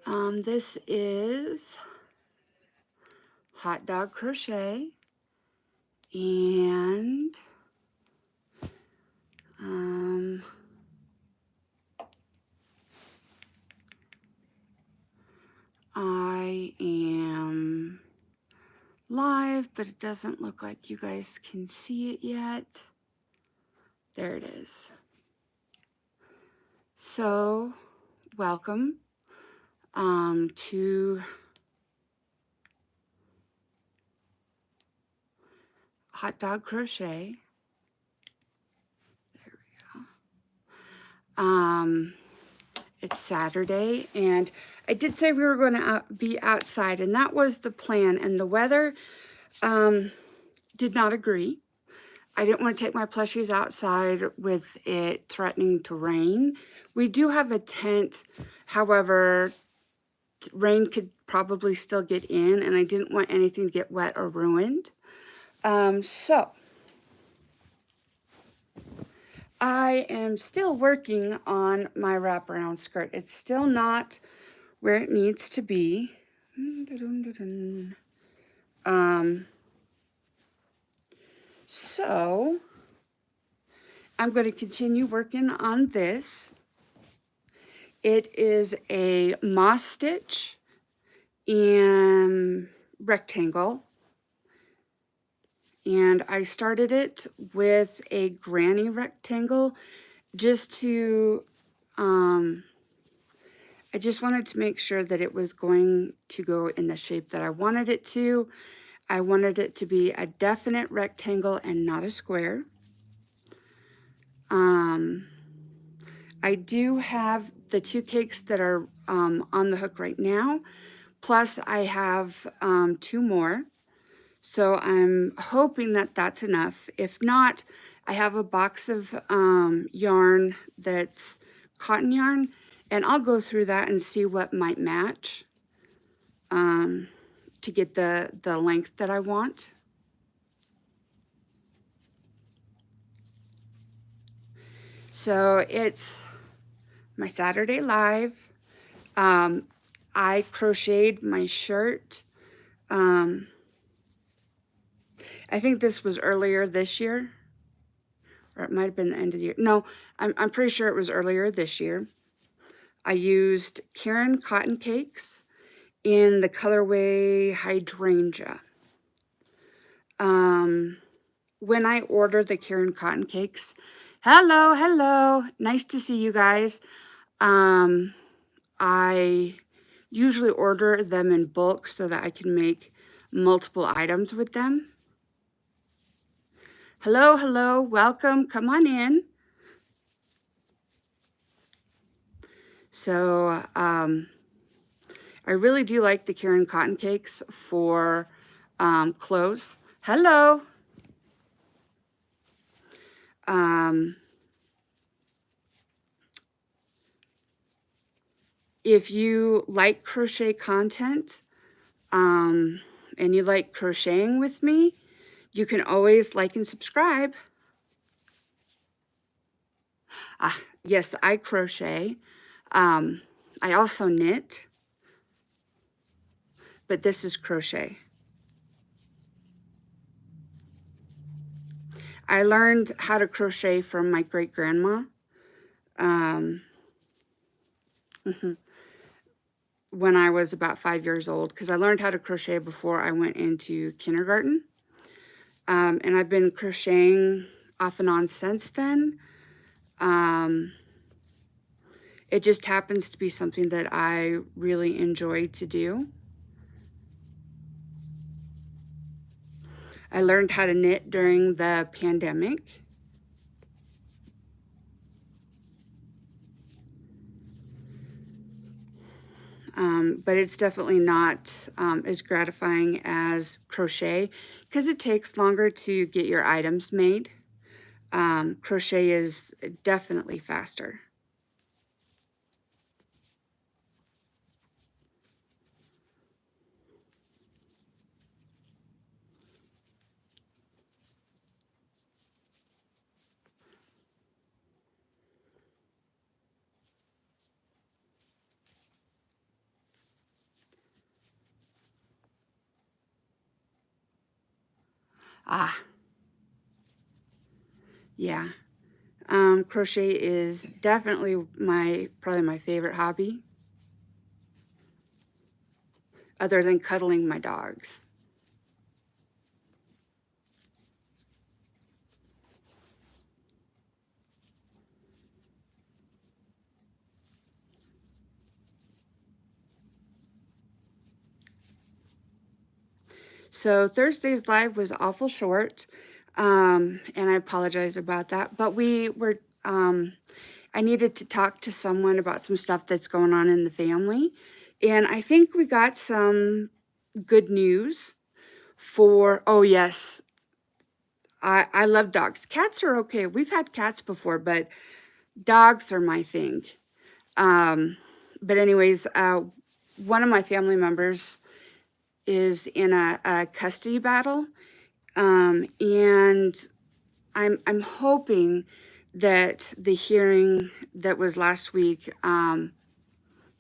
This is hot dog crochet, and I am live, but it doesn't look like you guys can see it yet. There it is. So, welcome to hot dog crochet. There we go. It's Saturday, and I did say we were going to be outside, and that was the plan, and the weather did not agree. I didn't want to take my plushies outside with it threatening to rain. We do have a tent, however, rain could probably still get in, and I didn't want anything to get wet or ruined. So I am still working on my wraparound skirt. It's still not where it needs to be. So I'm going to continue working on this. It is a moss stitch in rectangle, and I started it with a granny rectangle just to I just wanted to make sure that it was going to go in the shape that I wanted it to. I wanted it to be a definite rectangle and not a square. I do have the 2 cakes that are on the hook right now, plus I have 2 more. So I'm hoping that that's enough. If not, I have a box of yarn that's cotton yarn, and I'll go through that and see what might match to get the length that I want. So it's my Saturday live. I crocheted my shirt. I think this was earlier this year, or it might have been the end of the year. No, I'm pretty sure it was earlier this year. I used Karen cotton cakes in the colorway Hydrangea. When I ordered the Karen cotton cakes, hello, nice to see you guys. I usually order them in bulk so that I can make multiple items with them. Hello, welcome, come on in. So I really do like the Karen cotton cakes for clothes. Hello. If you like crochet content and you like crocheting with me, you can always like and subscribe. Yes, I crochet. I also knit, but this is crochet. I learned how to crochet from my great-grandma when I was about 5 years old, because I learned how to crochet before I went into kindergarten. And I've been crocheting off and on since then. It just happens to be something that I really enjoy to do. I learned how to knit during the pandemic. But it's definitely not as gratifying as crochet because it takes longer to get your items made. Crochet is definitely faster. Ah, yeah. Crochet is definitely probably my favorite hobby, other than cuddling my dogs. So Thursday's live was awful short, and I apologize about that. But I needed to talk to someone about some stuff that's going on in the family, and I think we got some good news for. Oh yes, I love dogs. Cats are okay. We've had cats before, but dogs are my thing. But anyways, one of my family members is in a custody battle, and I'm hoping that the hearing that was last week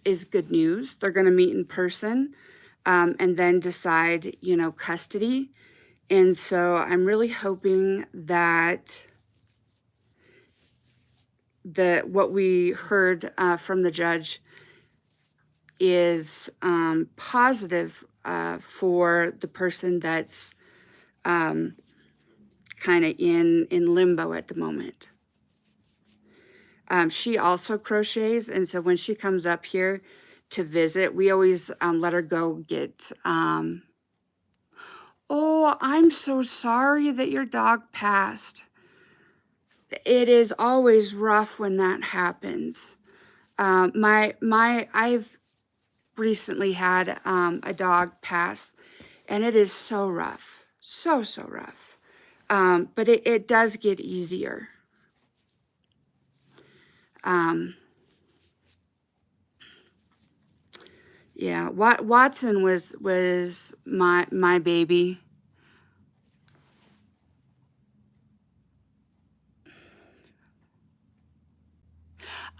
is good news. They're going to meet in person and then decide, custody. And so I'm really hoping that what we heard from the judge is positive for the person that's kind of in limbo at the moment. She also crochets, and so when she comes up here to visit, we always let her go get. Oh, I'm so sorry that your dog passed. It is always rough when that happens. I've recently had a dog pass, and it is so rough, so rough. But it does get easier. Yeah, Watson was my baby.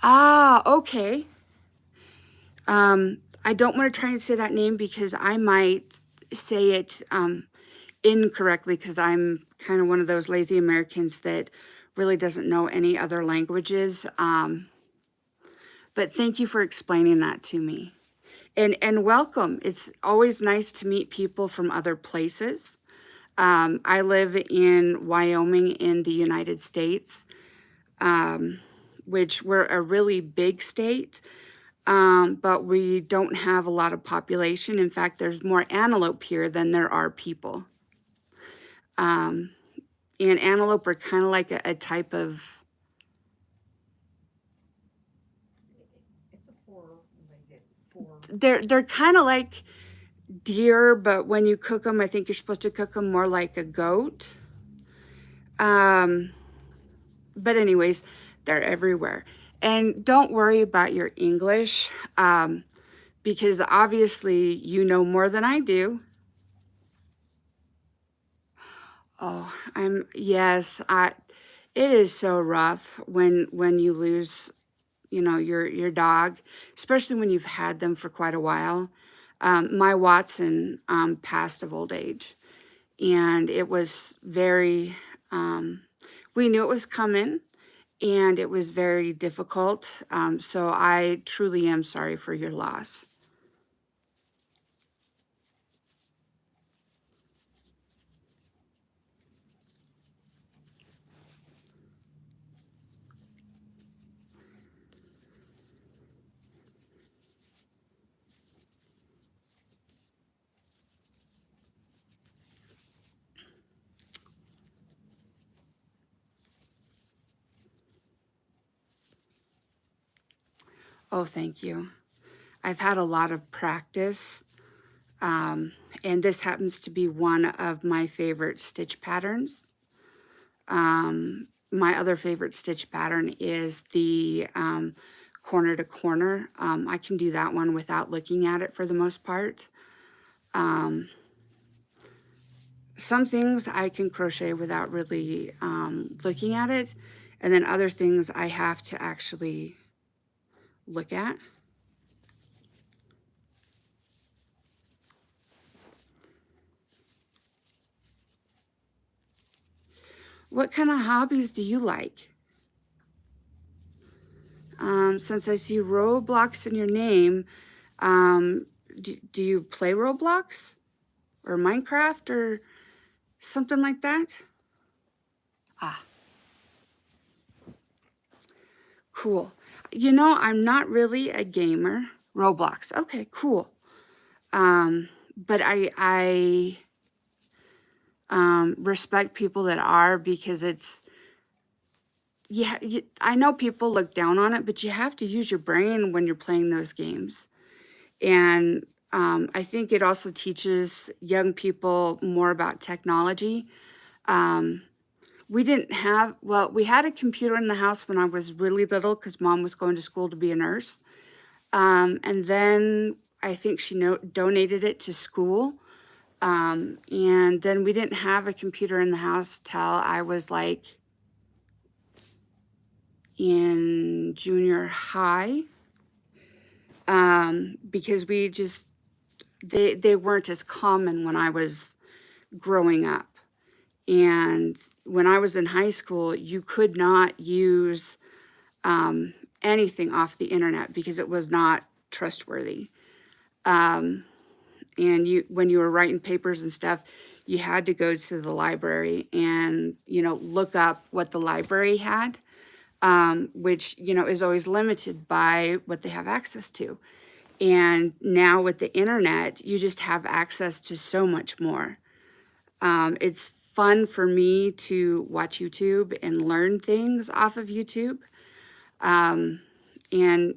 Ah, okay. I don't want to try and say that name because I might say it incorrectly, because I'm kind of one of those lazy Americans that really doesn't know any other languages. But thank you for explaining that to me. And welcome. It's always nice to meet people from other places. I live in Wyoming in the United States, which we're a really big state, but we don't have a lot of population. In fact, there's more antelope here than there are people. And antelope are kind of like a type of... They're kind of like deer, but when you cook them, I think you're supposed to cook them more like a goat. But anyways, they're everywhere. And don't worry about your English, because obviously you know more than I do. Oh, yes, it is so rough when you lose, your dog, especially when you've had them for quite a while. My Watson passed of old age, and it was very, we knew it was coming, and it was very difficult. So I truly am sorry for your loss. Oh, thank you. I've had a lot of practice, and this happens to be one of my favorite stitch patterns. My other favorite stitch pattern is the corner to corner. I can do that one without looking at it for the most part. Some things I can crochet without really looking at it, and then other things I have to actually look at. What kind of hobbies do you like? Since I see Roblox in your name, do you play Roblox or Minecraft or something like that? Ah, cool. You know, I'm not really a gamer. Roblox. Okay, cool. But I respect people that are, because it's, yeah, I know people look down on it, but you have to use your brain when you're playing those games. And I think it also teaches young people more about technology. Um, we didn't have, well, we had a computer in the house when I was really little because mom was going to school to be a nurse. And then I think she donated it to school. And then we didn't have a computer in the house till I was like in junior high, because they weren't as common when I was growing up. And when I was in high school, you could not use anything off the internet because it was not trustworthy. And when you were writing papers and stuff, you had to go to the library and, look up what the library had, which, is always limited by what they have access to. And now with the internet, you just have access to so much more. It's fun for me to watch YouTube and learn things off of YouTube, and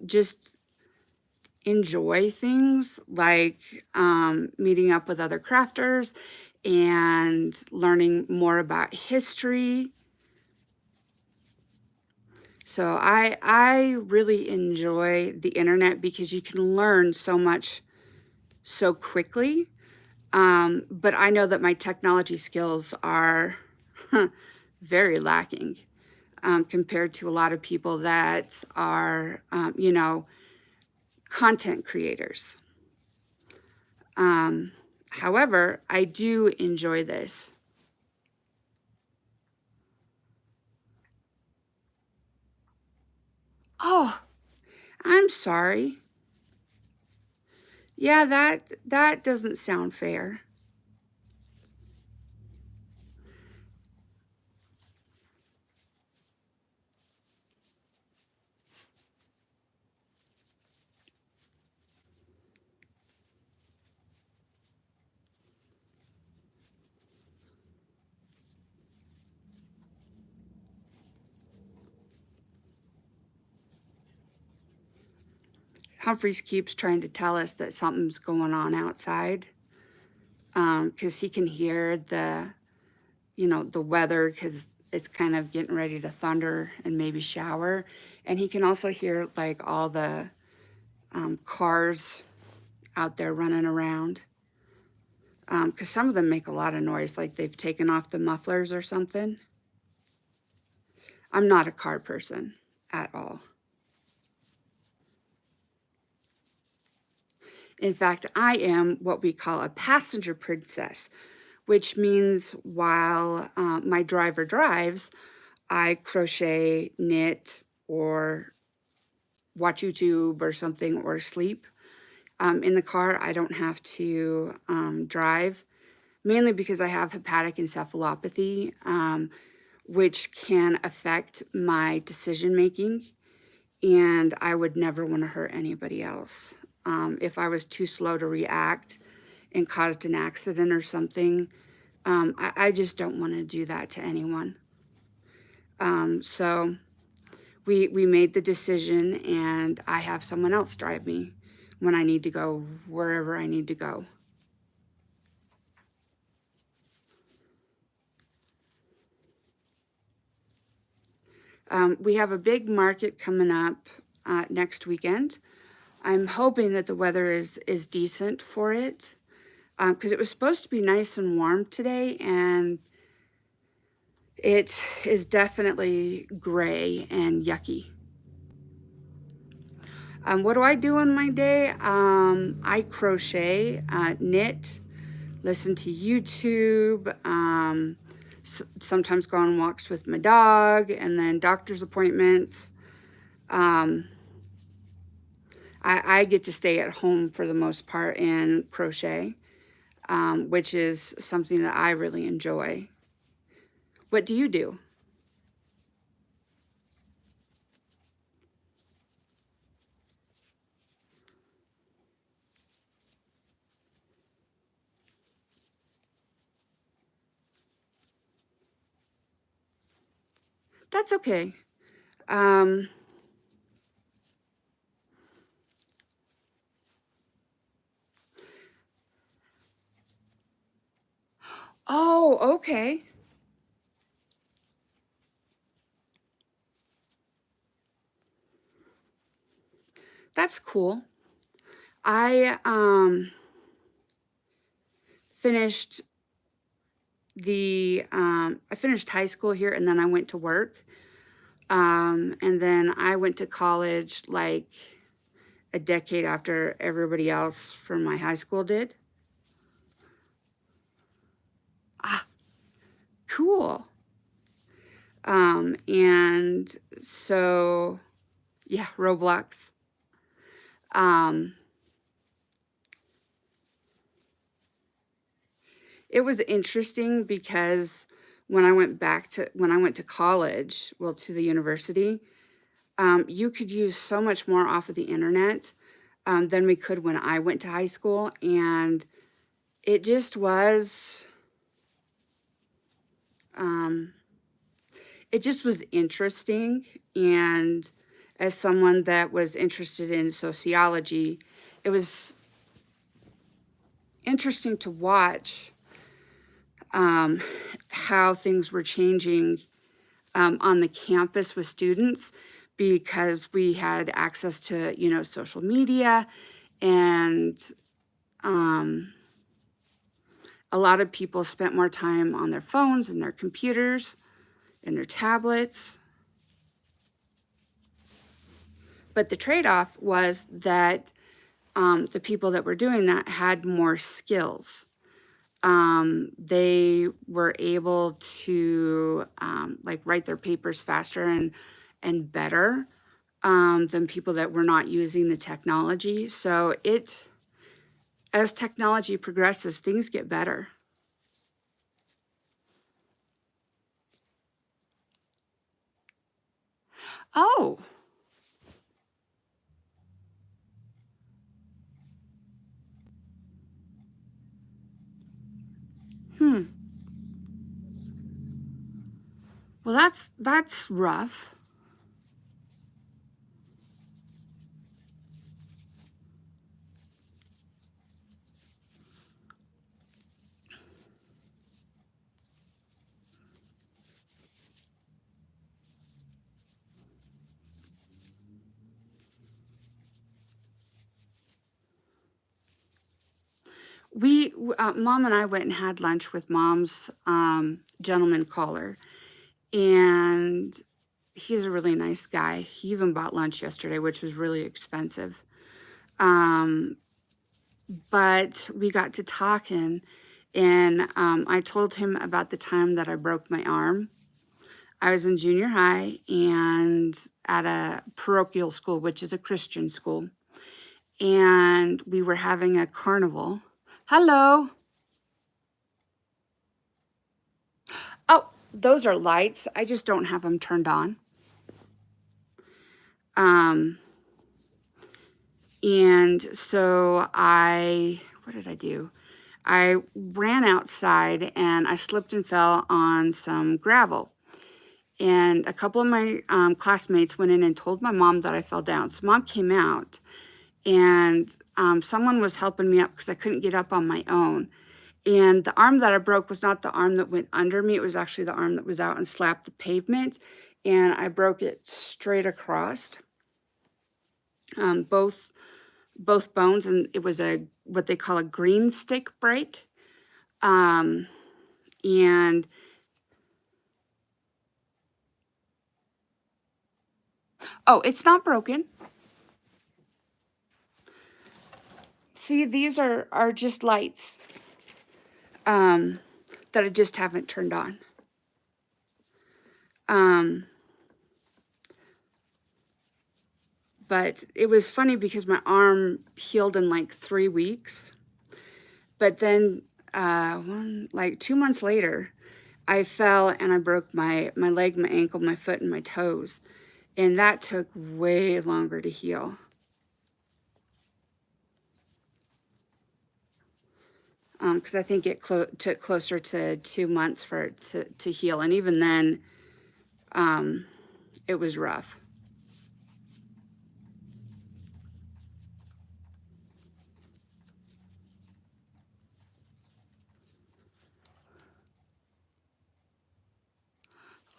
just enjoy things like meeting up with other crafters and learning more about history. So I really enjoy the internet because you can learn so much so quickly. But I know that my technology skills are very lacking, compared to a lot of people that are, content creators. However, I do enjoy this. Oh, I'm sorry. Yeah, that doesn't sound fair. Humphreys keeps trying to tell us that something's going on outside, because he can hear the weather, because it's kind of getting ready to thunder and maybe shower. And he can also hear like all the cars out there running around, because some of them make a lot of noise, like they've taken off the mufflers or something. I'm not a car person at all. In fact, I am what we call a passenger princess, which means while my driver drives, I crochet, knit, or watch YouTube or something, or sleep. In the car, I don't have to drive, mainly because I have hepatic encephalopathy, which can affect my decision making, and I would never want to hurt anybody else. If I was too slow to react and caused an accident or something, I just don't want to do that to anyone. So we made the decision, and I have someone else drive me when I need to go wherever I need to go. We have a big market coming up next weekend. I'm hoping that the weather is decent for it, because it was supposed to be nice and warm today, and it is definitely gray and yucky. What do I do in my day? I crochet, knit, listen to YouTube, sometimes go on walks with my dog, and then doctor's appointments. I get to stay at home for the most part and crochet, which is something that I really enjoy. What do you do? That's okay. Um, oh, okay. That's cool. I finished I finished high school here, and then I went to work. And then I went to college like a decade after everybody else from my high school did. Ah, cool. And so, yeah, Roblox. Um, it was interesting because when I went to college, well, to the university, you could use so much more off of the internet than we could when I went to high school. And it just was, um, it just was interesting. And as someone that was interested in sociology, it was interesting to watch how things were changing on the campus with students, because we had access to, social media, and a lot of people spent more time on their phones and their computers and their tablets. But the trade-off was that the people that were doing that had more skills. They were able to like write their papers faster and better than people that were not using the technology. So as technology progresses, things get better. Oh, hmm. Well, that's rough. Mom and I went and had lunch with Mom's gentleman caller, and he's a really nice guy. He even bought lunch yesterday, which was really expensive. Um, but we got to talking, and I told him about the time that I broke my arm. I was in junior high and at a parochial school, which is a Christian school, and we were having a carnival. Hello. Oh, those are lights. I just don't have them turned on. Um, and so what did I do? I ran outside and I slipped and fell on some gravel. And a couple of my classmates went in and told my mom that I fell down. So Mom came out, and someone was helping me up because I couldn't get up on my own. And the arm that I broke was not the arm that went under me. It was actually the arm that was out and slapped the pavement. And I broke it straight across both bones. And it was what they call a green stick break. And oh, it's not broken. See, these are just lights that I just haven't turned on. But it was funny because my arm healed in like 3 weeks. But then like 2 months later, I fell and I broke my leg, my ankle, my foot, and my toes. And that took way longer to heal. Because I think it took closer to 2 months for it to heal. And even then, it was rough.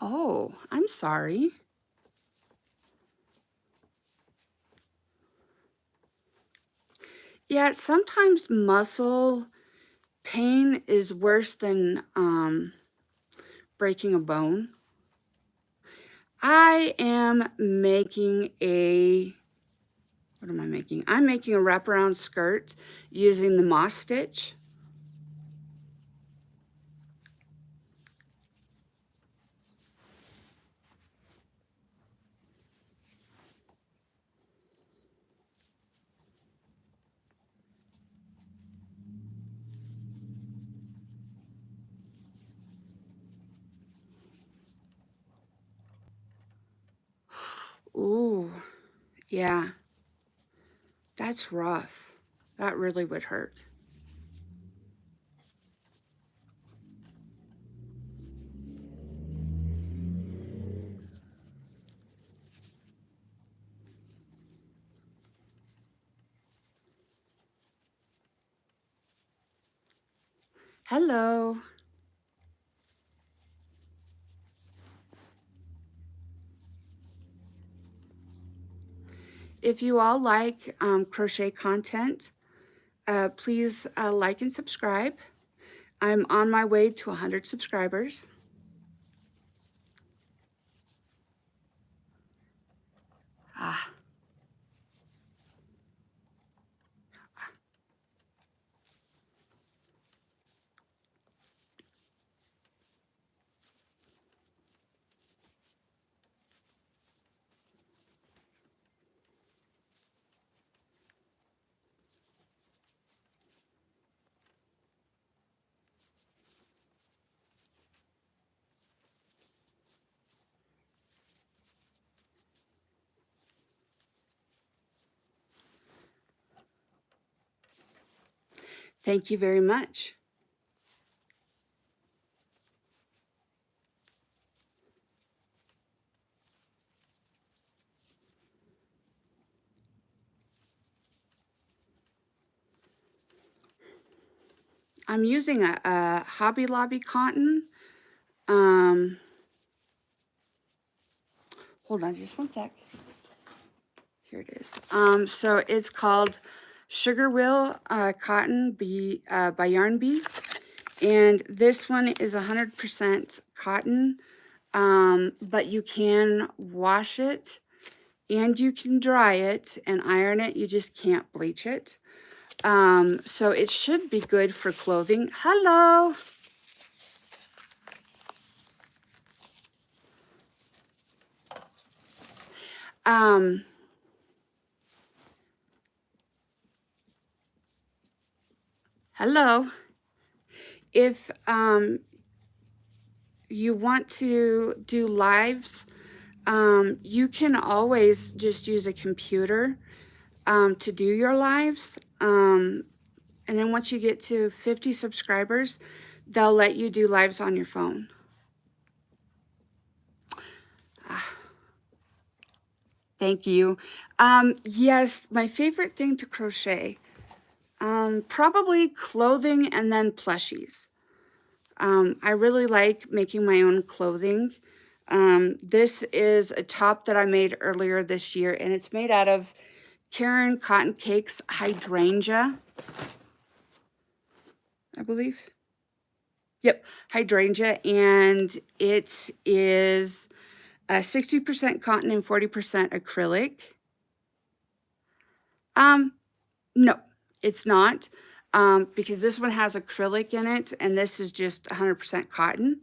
Oh, I'm sorry. Yeah, sometimes muscle pain is worse than breaking a bone. I am making what am I making? I'm making a wraparound skirt using the moss stitch. Ooh, yeah, that's rough. That really would hurt. Hello. If you all like crochet content, please like and subscribe. I'm on my way to 100 subscribers. Ah. Thank you very much. I'm using a Hobby Lobby cotton. Hold on just one sec. Here it is. So it's called Sugar Will Cotton by Yarn Bee. And this one is 100% cotton, but you can wash it and you can dry it and iron it. You just can't bleach it. So it should be good for clothing. Hello. Hello. If you want to do lives, you can always just use a computer to do your lives. And then once you get to 50 subscribers, they'll let you do lives on your phone. Thank you. Yes, my favorite thing to crochet, probably clothing and then plushies. I really like making my own clothing. This is a top that I made earlier this year, and it's made out of Karen Cotton Cake's hydrangea, I believe. Yep, hydrangea, and it is 60% cotton and 40% acrylic. No, it's not, because this one has acrylic in it, and this is just 100% cotton.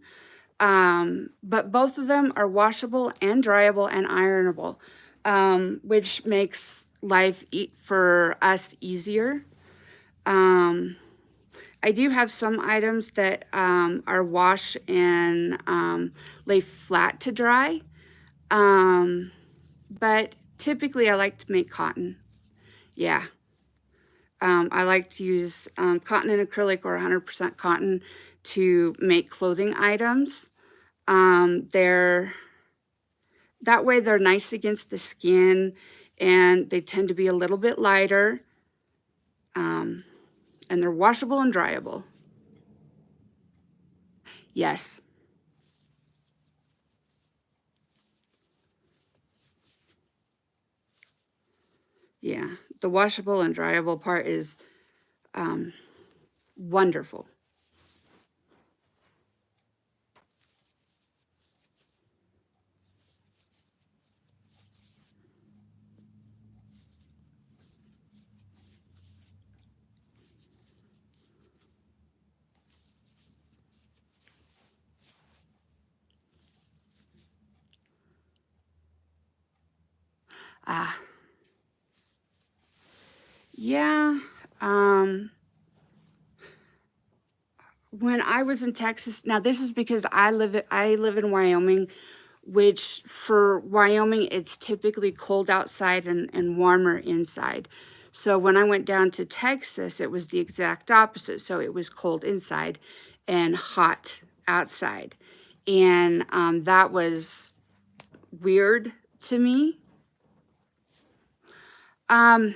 But both of them are washable and dryable and ironable, which makes life for us easier. I do have some items that are wash and lay flat to dry, but typically I like to make cotton. Yeah. I like to use cotton and acrylic or 100% cotton to make clothing items. That way they're nice against the skin, and they tend to be a little bit lighter, and they're washable and dryable. Yes. Yeah, the washable and dryable part is wonderful. Ah, yeah. When I was in Texas, now this is because I live in Wyoming, which for Wyoming it's typically cold outside and warmer inside. So when I went down to Texas, it was the exact opposite. So it was cold inside and hot outside, and that was weird to me. Um,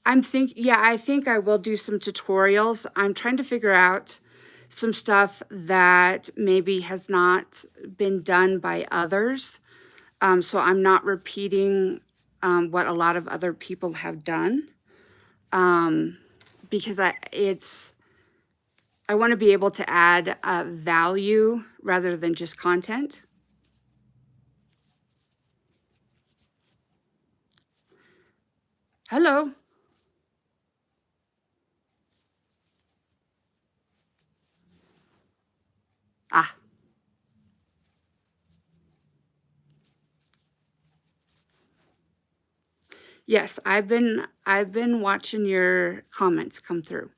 I think I will do some tutorials. I'm trying to figure out some stuff that maybe has not been done by others. So I'm not repeating what a lot of other people have done, because I want to be able to add value rather than just content. Hello. Ah, yes, I've been watching your comments come through.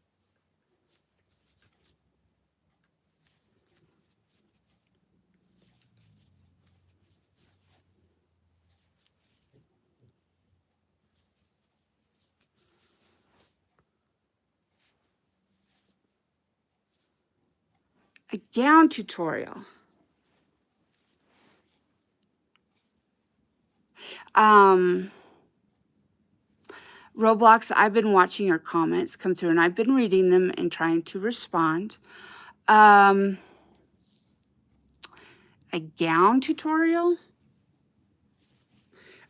A gown tutorial. Um, Roblox, I've been watching your comments come through and I've been reading them and trying to respond. Um, a gown tutorial?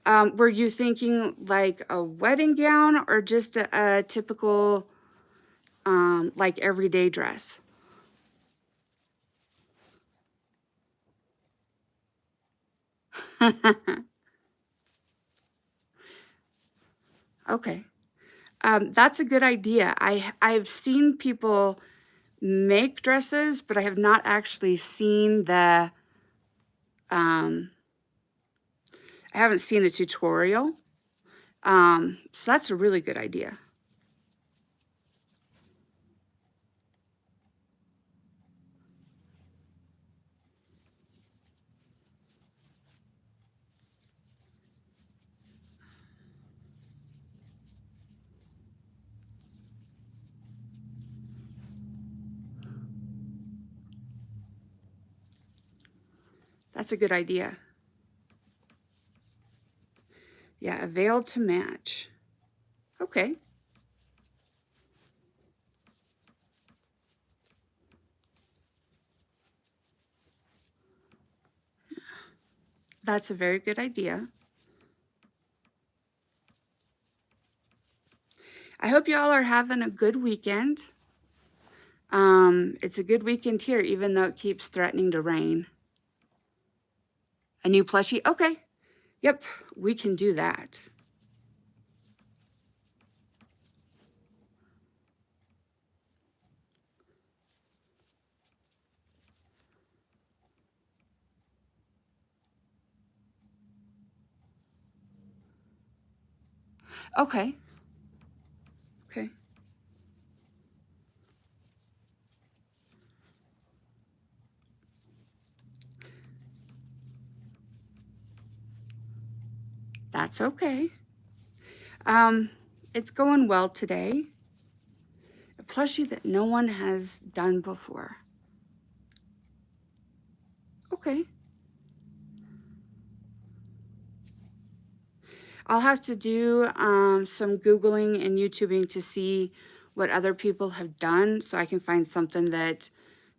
Were you thinking like a wedding gown or just a typical, like everyday dress? Okay. That's a good idea. I've seen people make dresses, but I have not actually seen um, I haven't seen a tutorial. So that's a really good idea. That's a good idea. Yeah, a veil to match. Okay. That's a very good idea. I hope you all are having a good weekend. It's a good weekend here, even though it keeps threatening to rain. A new plushie? Okay. Yep, we can do that. Okay. Okay. That's okay. It's going well today. A plushie that no one has done before. Okay. I'll have to do some Googling and YouTubing to see what other people have done so I can find something that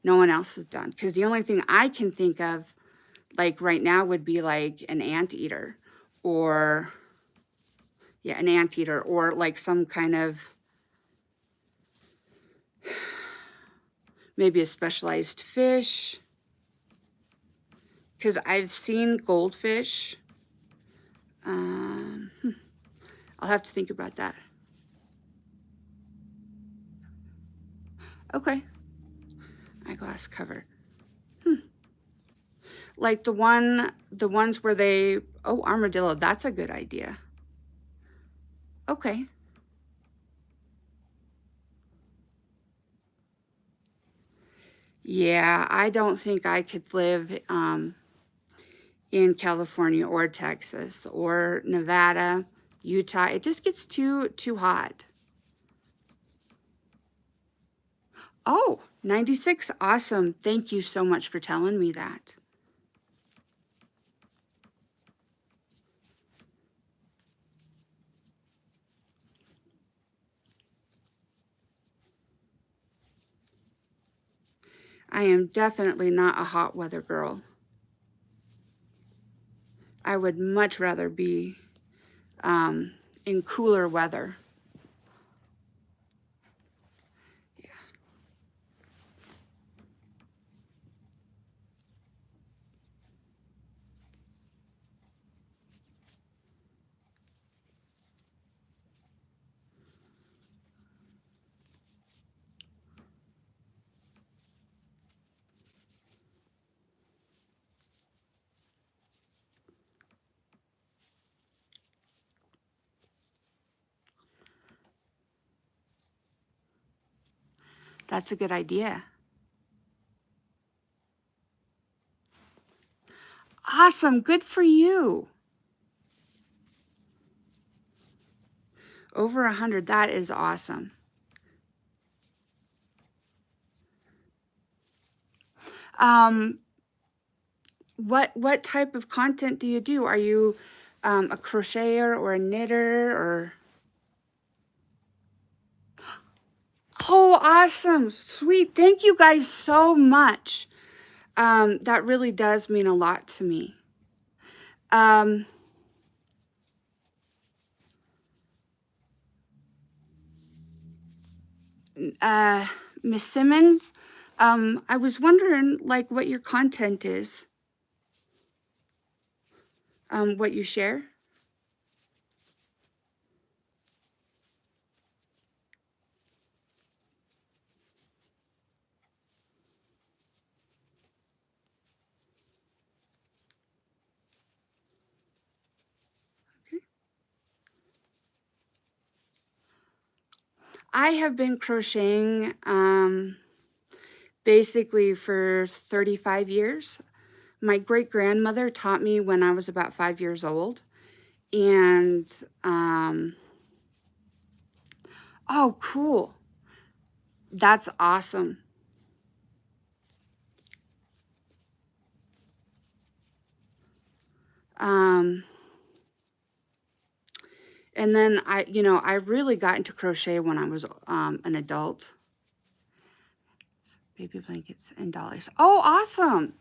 no one else has done. Because the only thing I can think of, like right now, would be like an anteater or, yeah, an anteater or like some kind of, maybe a specialized fish. Because I've seen goldfish. Um, hmm, I'll have to think about that. Okay. Eyeglass cover. Like the ones where they, oh, armadillo, that's a good idea. Okay. Yeah, I don't think I could live in California or Texas or Nevada, Utah. It just gets too hot. Oh, 96. Awesome. Thank you so much for telling me that. I am definitely not a hot weather girl. I would much rather be in cooler weather. Yeah. That's a good idea. Awesome. Good for you. Over 100. That is awesome. What type of content do you do? Are you a crocheter or a knitter or? Oh, awesome. Sweet. Thank you guys so much. That really does mean a lot to me. Miss Simmons, I was wondering like what your content is, what you share. I have been crocheting basically for 35 years. My great-grandmother taught me when I was about 5 years old. And, oh, cool. That's awesome. And then I really got into crochet when I was an adult. Baby blankets and dollies. Oh, awesome.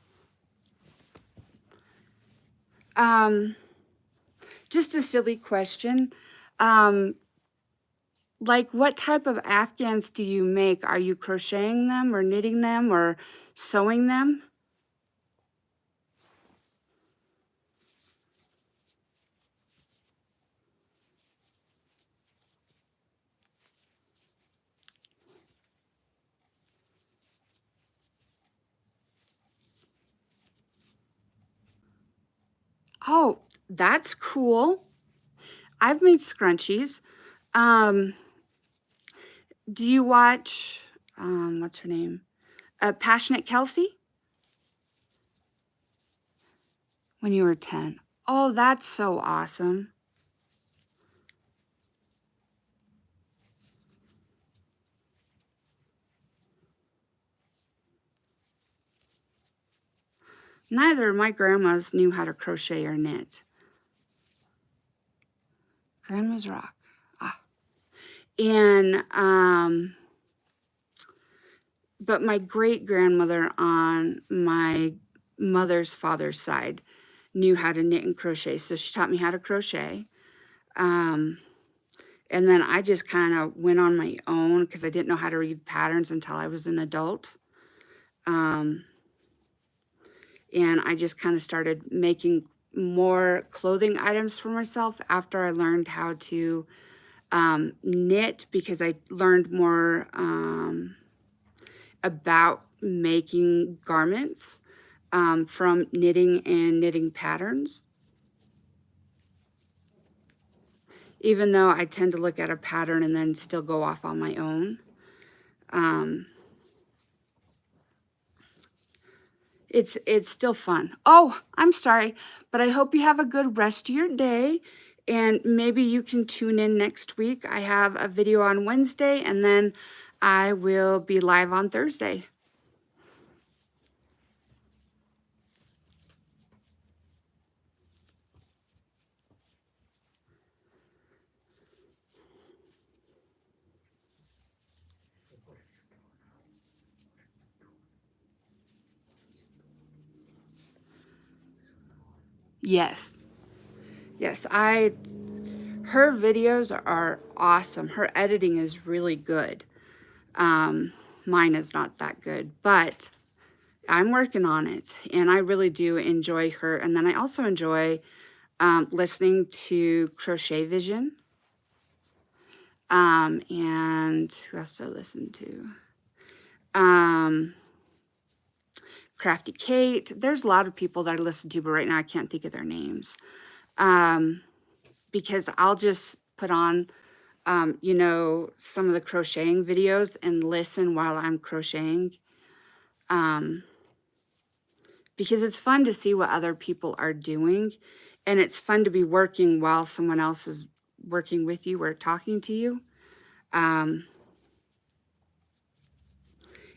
Just a silly question. Like what type of Afghans do you make? Are you crocheting them or knitting them or sewing them? Oh, that's cool. I've made scrunchies. Do you watch, what's her name? Passionate Kelsey? When you were 10. Oh, that's so awesome. Neither of my grandmas knew how to crochet or knit. Grandma's rock. Ah. And, but my great-grandmother on my mother's father's side knew how to knit and crochet. So she taught me how to crochet. And then I just kind of went on my own because I didn't know how to read patterns until I was an adult. And I just kind of started making more clothing items for myself after I learned how to knit, because I learned more about making garments from knitting and knitting patterns. Even though I tend to look at a pattern and then still go off on my own. It's still fun. Oh, I'm sorry, but I hope you have a good rest of your day, and maybe you can tune in next week. I have a video on Wednesday, and then I will be live on Thursday. Yes. Yes, her videos are awesome. Her editing is really good. Mine is not that good, but I'm working on it, and I really do enjoy her. And then I also enjoy listening to Crochet Vision. And who else do I listen to? Crafty Kate. There's a lot of people that I listen to, but right now I can't think of their names. Because I'll just put on, you know, some of the crocheting videos and listen while I'm crocheting. Because it's fun to see what other people are doing. And it's fun to be working while someone else is working with you or talking to you.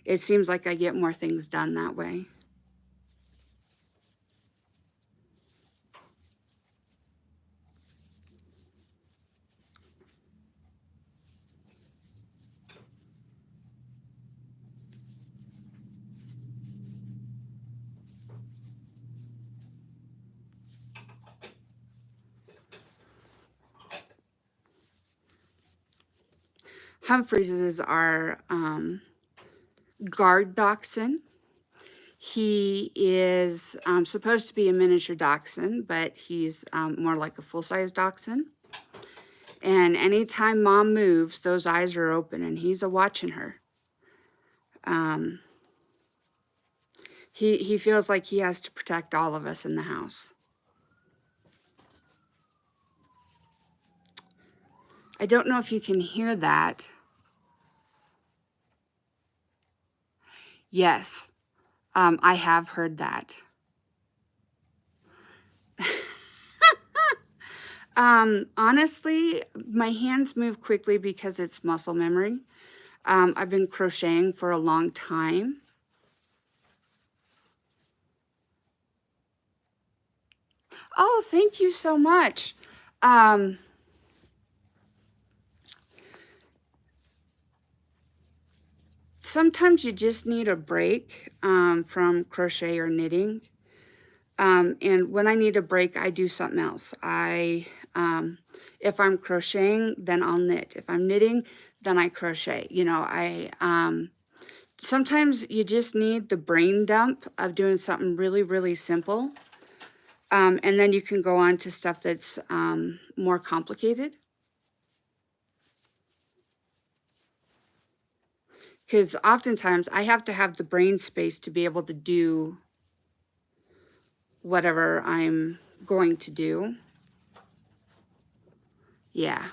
It seems like I get more things done that way. Humphreys is our guard dachshund. He is supposed to be a miniature dachshund, but he's more like a full-size dachshund. And anytime Mom moves, those eyes are open, and he's a-watching her. He feels like he has to protect all of us in the house. I don't know if you can hear that. Yes, I have heard that. Honestly, my hands move quickly because it's muscle memory. I've been crocheting for a long time. Oh, thank you so much. Sometimes you just need a break from crochet or knitting. And when I need a break, I do something else. If I'm crocheting, then I'll knit. If I'm knitting, then I crochet. You know, sometimes you just need the brain dump of doing something really, really simple. And then you can go on to stuff that's more complicated. Because oftentimes I have to have the brain space to be able to do whatever I'm going to do. Yeah.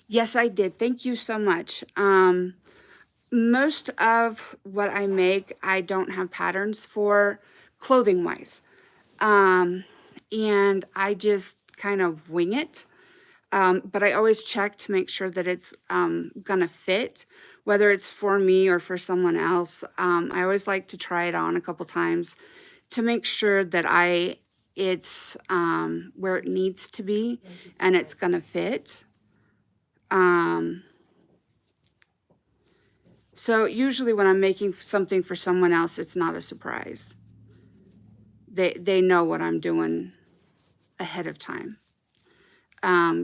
Yes, I did. Thank you so much. Most of what I make, I don't have patterns for clothing wise. And I just kind of wing it. But I always check to make sure that it's gonna fit, whether it's for me or for someone else. I always like to try it on a couple times to make sure that it's where it needs to be and it's gonna fit. So usually when I'm making something for someone else, it's not a surprise. They know what I'm doing ahead of time,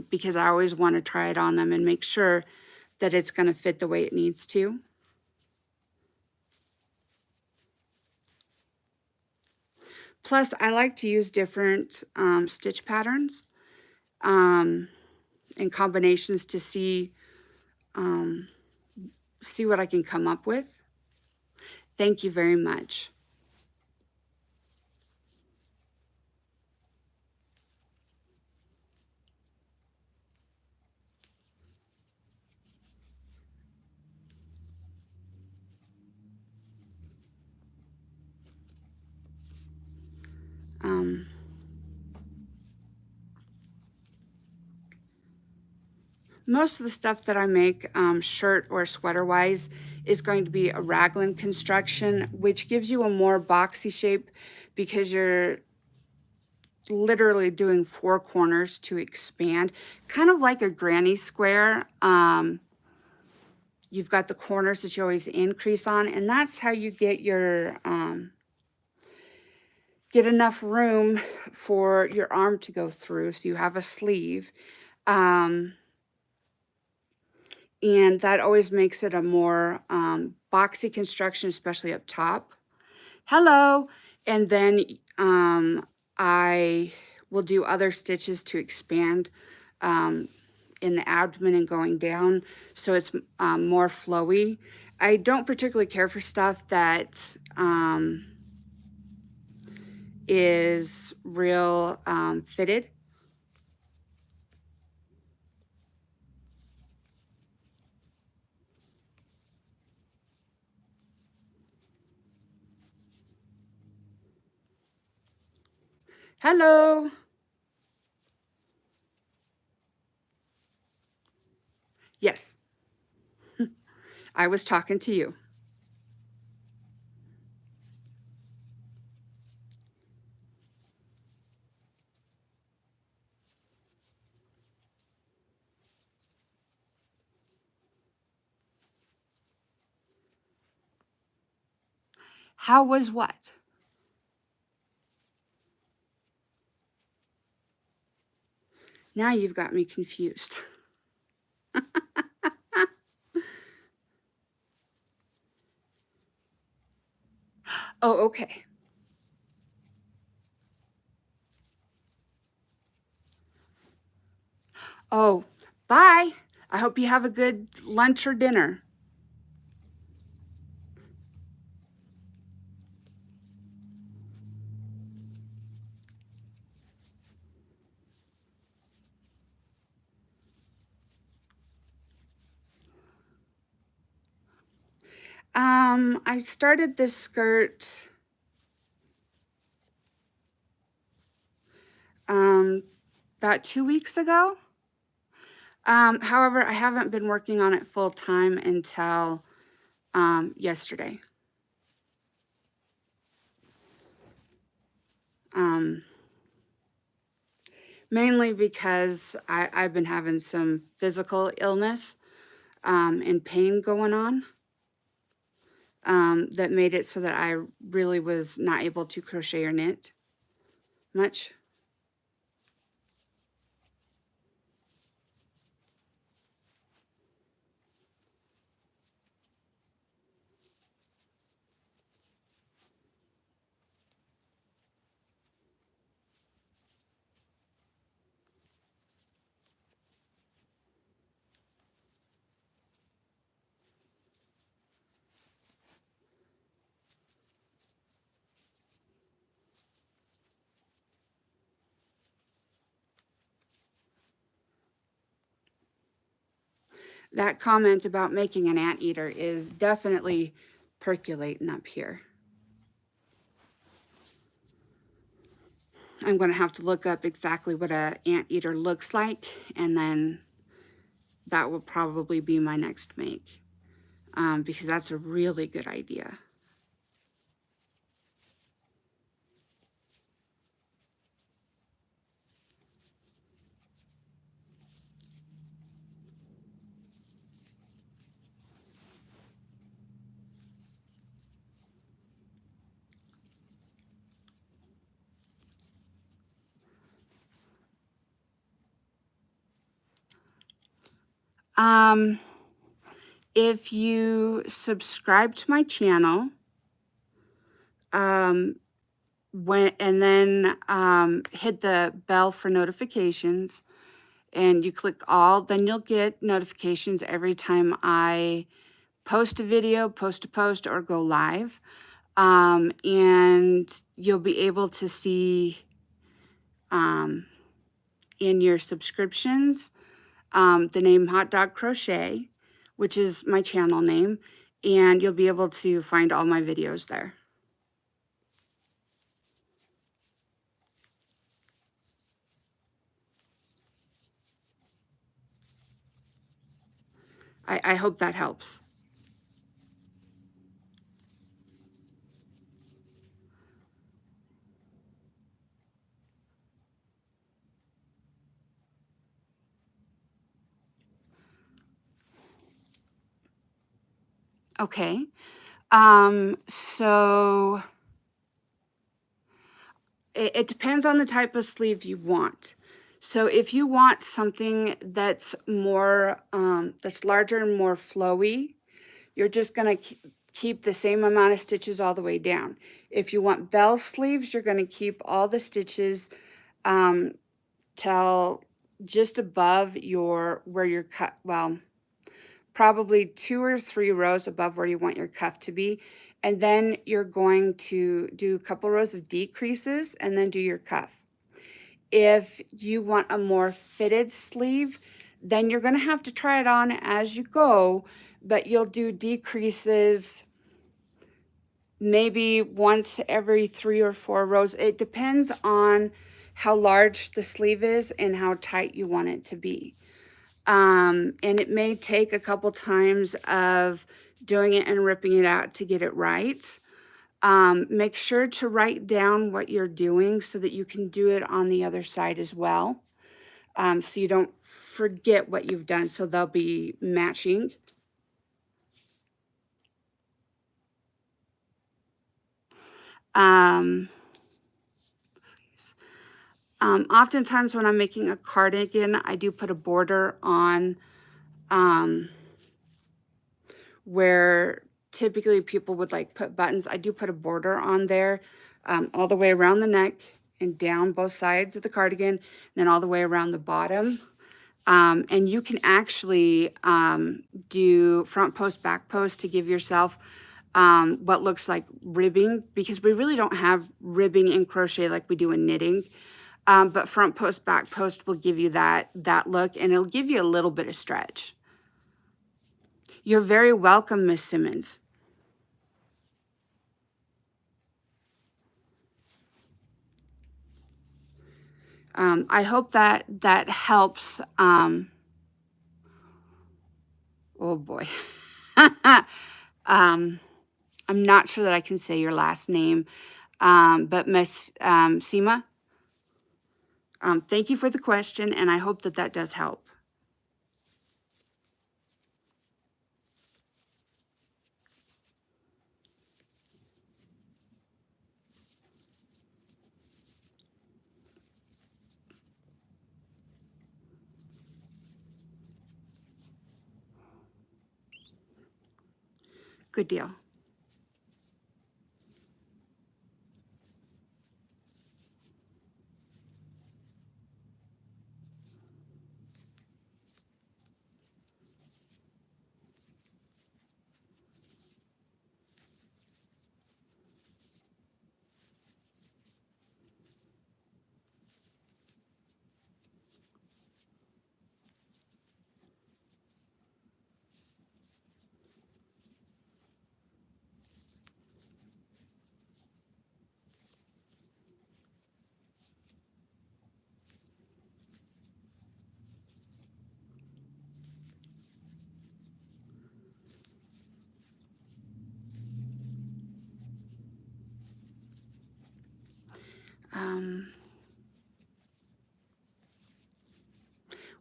because I always want to try it on them and make sure that it's going to fit the way it needs to. Plus, I like to use different stitch patterns and combinations to see what I can come up with. Thank you very much. Most of the stuff that I make, shirt or sweater wise, is going to be a raglan construction, which gives you a more boxy shape because you're literally doing 4 corners to expand, kind of like a granny square. You've got the corners that you always increase on, and that's how you get your get enough room for your arm to go through, so you have a sleeve. And that always makes it a more boxy construction, especially up top. Hello. And then I will do other stitches to expand in the abdomen and going down, so it's more flowy. I don't particularly care for stuff that is real fitted. Hello. Yes, I was talking to you. How was what? Now you've got me confused. Oh, okay. Oh, bye. I hope you have a good lunch or dinner. I started this skirt about 2 weeks ago. However, I haven't been working on it full time until yesterday. Mainly because I've been having some physical illness and pain going on that made it so that I really was not able to crochet or knit much. That comment about making an anteater is definitely percolating up here. I'm going to have to look up exactly what an anteater looks like, and then that will probably be my next make, because that's a really good idea. If you subscribe to my channel, and then hit the bell for notifications, and you click all, then you'll get notifications every time I post a video, post a post, or go live. And you'll be able to see in your subscriptions the name Hot Dog Crochet, which is my channel name, and you'll be able to find all my videos there. I hope that helps. Okay, so it depends on the type of sleeve you want. So if you want something that's more, that's larger and more flowy, you're just going to keep the same amount of stitches all the way down. If you want bell sleeves, you're going to keep all the stitches till just above where your cut, well, probably 2 or 3 rows above where you want your cuff to be. And then you're going to do a couple rows of decreases and then do your cuff. If you want a more fitted sleeve, then you're going to have to try it on as you go, but you'll do decreases maybe once every 3 or 4 rows. It depends on how large the sleeve is and how tight you want it to be. And it may take a couple times of doing it and ripping it out to get it right. Make sure to write down what you're doing so that you can do it on the other side as well. So you don't forget what you've done, so they'll be matching. Oftentimes when I'm making a cardigan, I do put a border on where typically people would like put buttons. I do put a border on there all the way around the neck and down both sides of the cardigan, and then all the way around the bottom. And you can actually do front post, back post to give yourself what looks like ribbing, because we really don't have ribbing in crochet like we do in knitting. But front post, back post will give you that look, and it'll give you a little bit of stretch. You're very welcome, Miss Simmons. I hope that helps. Oh boy. I'm not sure that I can say your last name, but Miss Seema, thank you for the question, and I hope that that does help. Good deal.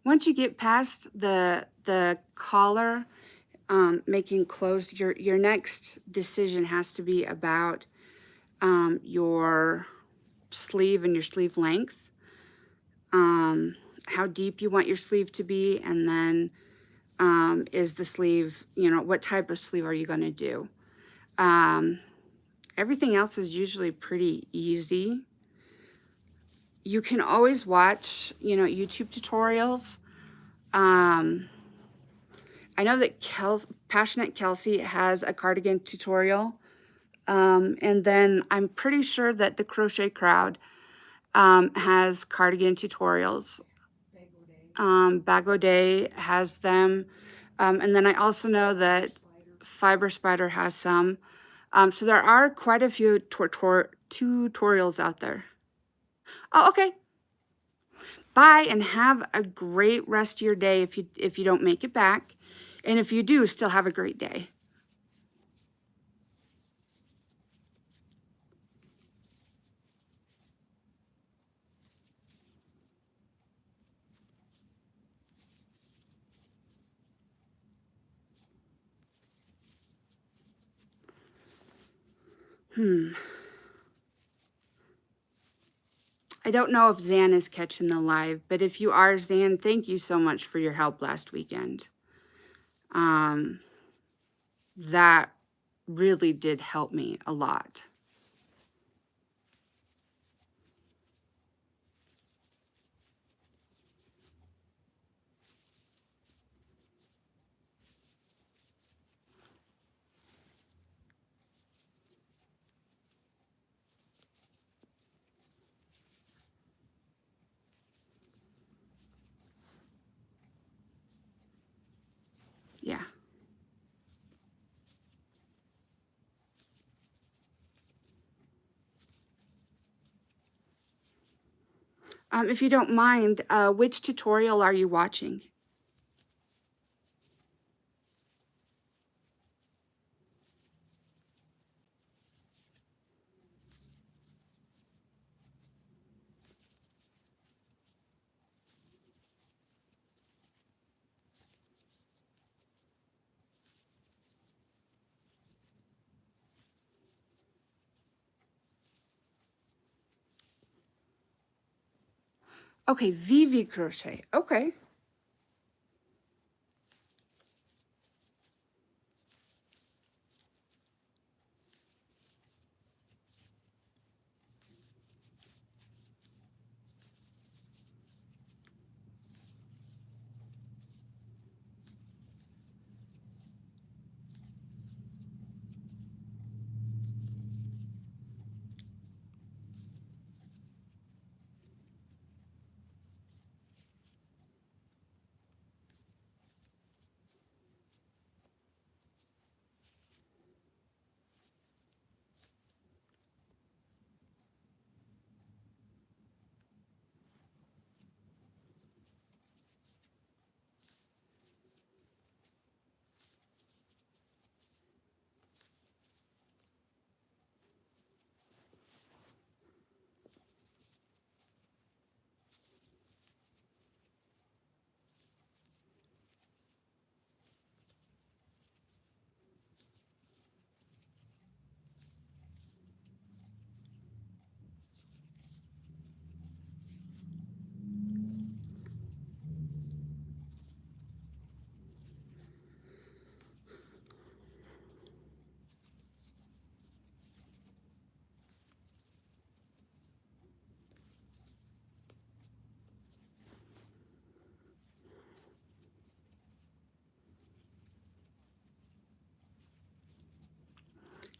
Once you get past the collar, making clothes, your next decision has to be about your sleeve and your sleeve length, how deep you want your sleeve to be, and then is the sleeve, you know, what type of sleeve are you going to do? Everything else is usually pretty easy. You can always watch, you know, YouTube tutorials. I know that Passionate Kelsey has a cardigan tutorial. And then I'm pretty sure that the Crochet Crowd has cardigan tutorials. Bag-O-Day has them. And then I also know that Fiber Spider has some. So there are quite a few tutorials out there. Oh, okay. Bye, and have a great rest of your day if you don't make it back. And if you do, still have a great day. I don't know if Zan is catching the live, but if you are, Zan, thank you so much for your help last weekend. That really did help me a lot. Yeah. If you don't mind, which tutorial are you watching? Okay, Vivi Crochet. Okay.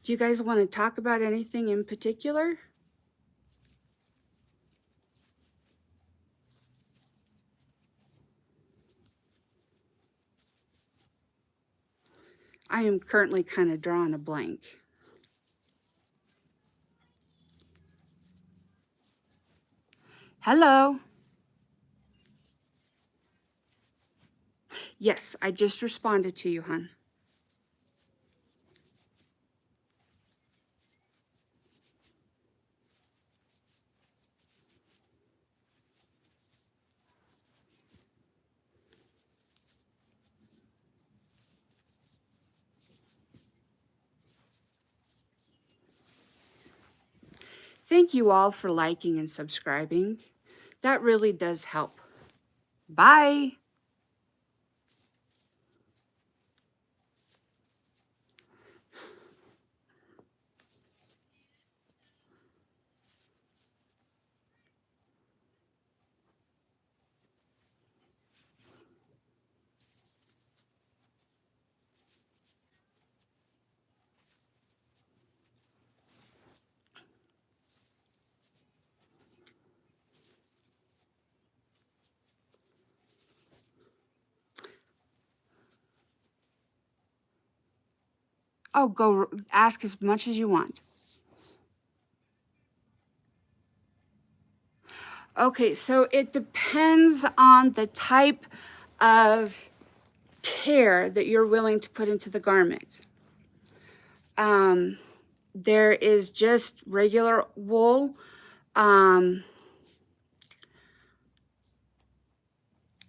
Do you guys want to talk about anything in particular? I am currently kind of drawing a blank. Hello. Yes, I just responded to you, hon. Thank you all for liking and subscribing. That really does help. Bye. Oh, go ask as much as you want. Okay, so it depends on the type of care that you're willing to put into the garment. There is just regular wool.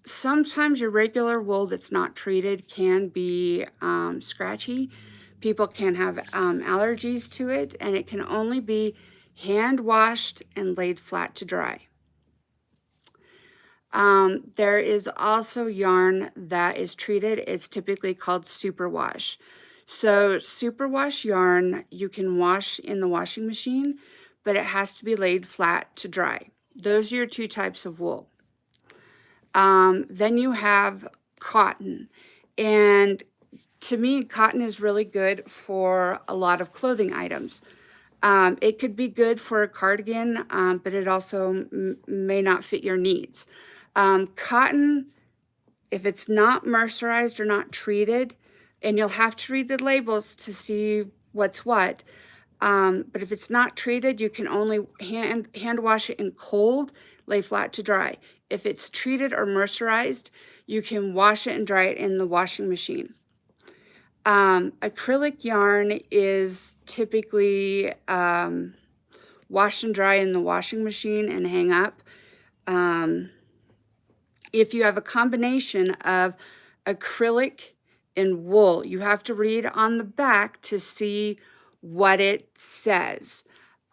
Sometimes your regular wool that's not treated can be scratchy. People can have allergies to it, and it can only be hand washed and laid flat to dry. There is also yarn that is treated. It's typically called superwash. So superwash yarn you can wash in the washing machine, but it has to be laid flat to dry. Those are your two types of wool. Then you have cotton. And to me, cotton is really good for a lot of clothing items. It could be good for a cardigan, but it also may not fit your needs. Cotton, if it's not mercerized or not treated, and you'll have to read the labels to see what's what, but if it's not treated, you can only hand wash it in cold, lay flat to dry. If it's treated or mercerized, you can wash it and dry it in the washing machine. Acrylic yarn is typically wash and dry in the washing machine and hang up. If you have a combination of acrylic and wool, you have to read on the back to see what it says.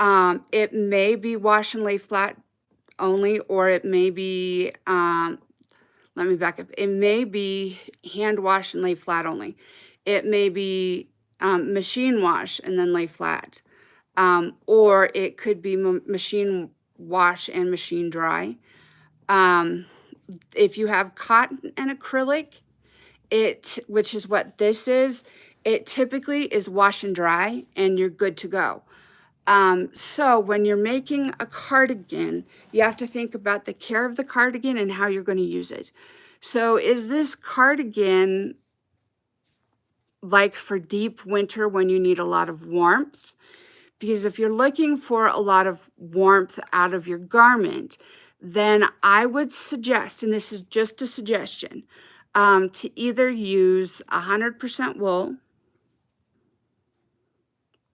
It may be wash and lay flat only, or it may be, let me back up. It may be hand wash and lay flat only. It may be machine wash and then lay flat. Or it could be machine wash and machine dry. If you have cotton and acrylic, which is what this is, it typically is wash and dry and you're good to go. So when you're making a cardigan, you have to think about the care of the cardigan and how you're going to use it. So is this cardigan like for deep winter when you need a lot of warmth? Because if you're looking for a lot of warmth out of your garment, then I would suggest, and this is just a suggestion, to either use 100% wool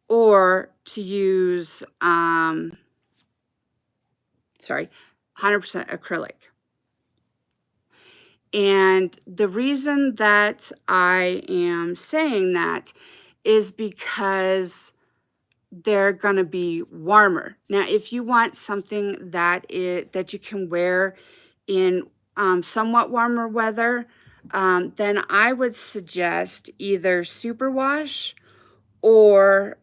or to use, 100% acrylic. And the reason that I am saying that is because they're going to be warmer. Now, if you want something that you can wear in somewhat warmer weather, then I would suggest either superwash or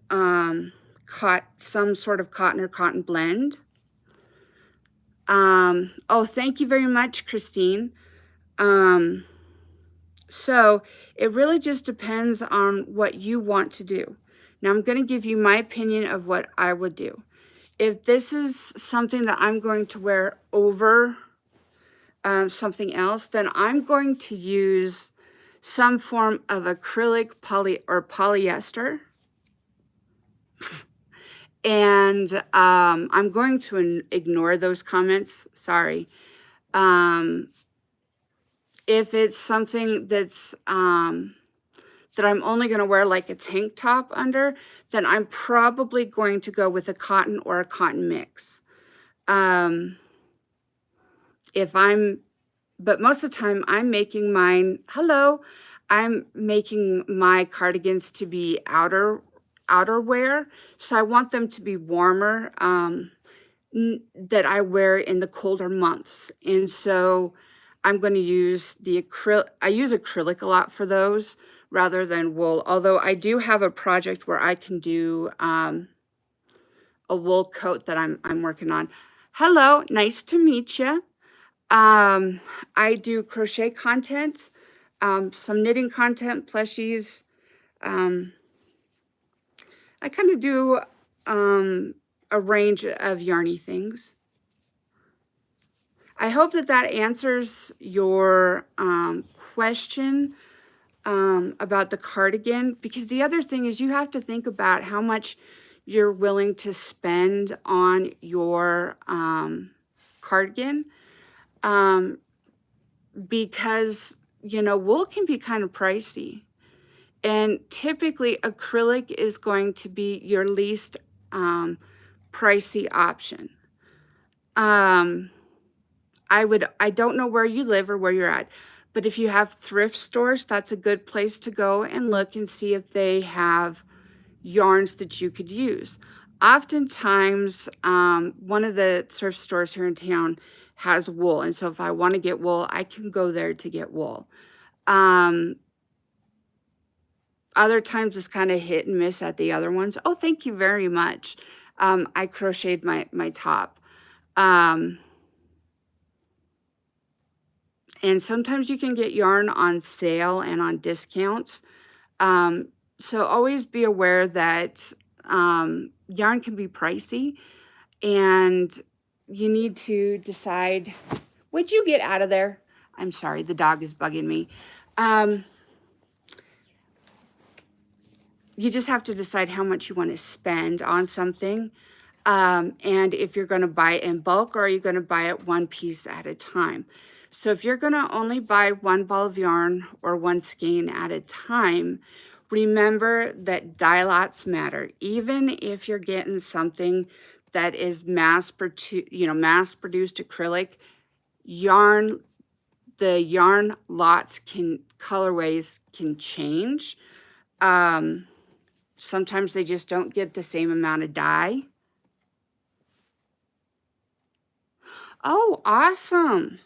some sort of cotton or cotton blend. Oh, thank you very much, Christine. So it really just depends on what you want to do. Now I'm going to give you my opinion of what I would do. If this is something that I'm going to wear over something else, then I'm going to use some form of acrylic polyester. And I'm going to ignore those comments. Sorry. If it's something that's that I'm only going to wear like a tank top under, then I'm probably going to go with a cotton or a cotton mix. But most of the time I'm making I'm making my cardigans to be outer outerwear, so I want them to be warmer, that I wear in the colder months. And so I'm going to use the acrylic. I use acrylic a lot for those rather than wool, although I do have a project where I can do a wool coat that I'm working on. Hello, nice to meet you. I do crochet content, some knitting content, plushies. I kind of do a range of yarny things. I hope that that answers your question about the cardigan, because the other thing is you have to think about how much you're willing to spend on your cardigan, because, you know, wool can be kind of pricey. And typically acrylic is going to be your least pricey option. I don't know where you live or where you're at, but if you have thrift stores, that's a good place to go and look and see if they have yarns that you could use. Oftentimes, one of the thrift stores here in town has wool, and so if I want to get wool, I can go there to get wool. Other times it's kind of hit and miss at the other ones. Oh, thank you very much. I crocheted my top. And sometimes you can get yarn on sale and on discounts. So always be aware that yarn can be pricey, and you need to decide, what'd you get out of there? I'm sorry, the dog is bugging me. You just have to decide how much you want to spend on something. And if you're going to buy it in bulk, or are you going to buy it one piece at a time? So if you're going to only buy one ball of yarn or one skein at a time, remember that dye lots matter. Even if you're getting something that is mass-produced acrylic, yarn, the yarn lots colorways can change. Sometimes they just don't get the same amount of dye. Oh, awesome.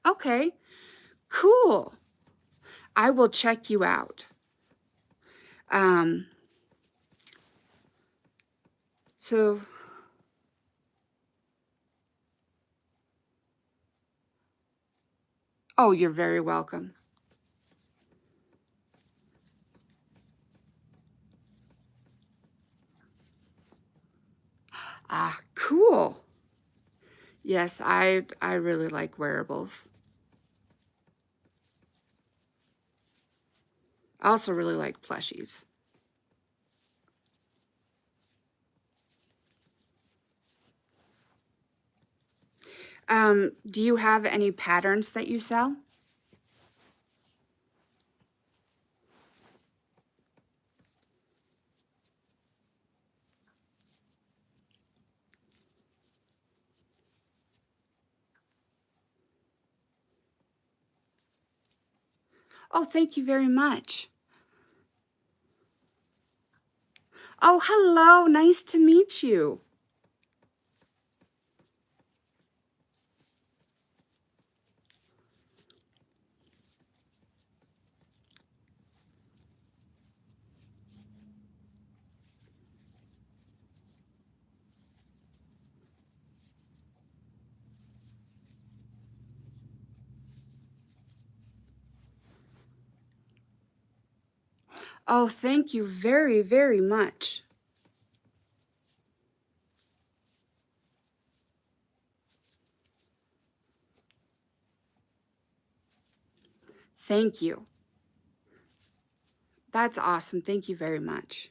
Okay, cool. I will check you out. So oh, you're very welcome. Ah, cool. Yes, I really like wearables. I also really like plushies. Do you have any patterns that you sell? Oh, thank you very much. Oh, hello. Nice to meet you. Oh, thank you very, very much. Thank you. That's awesome. Thank you very much.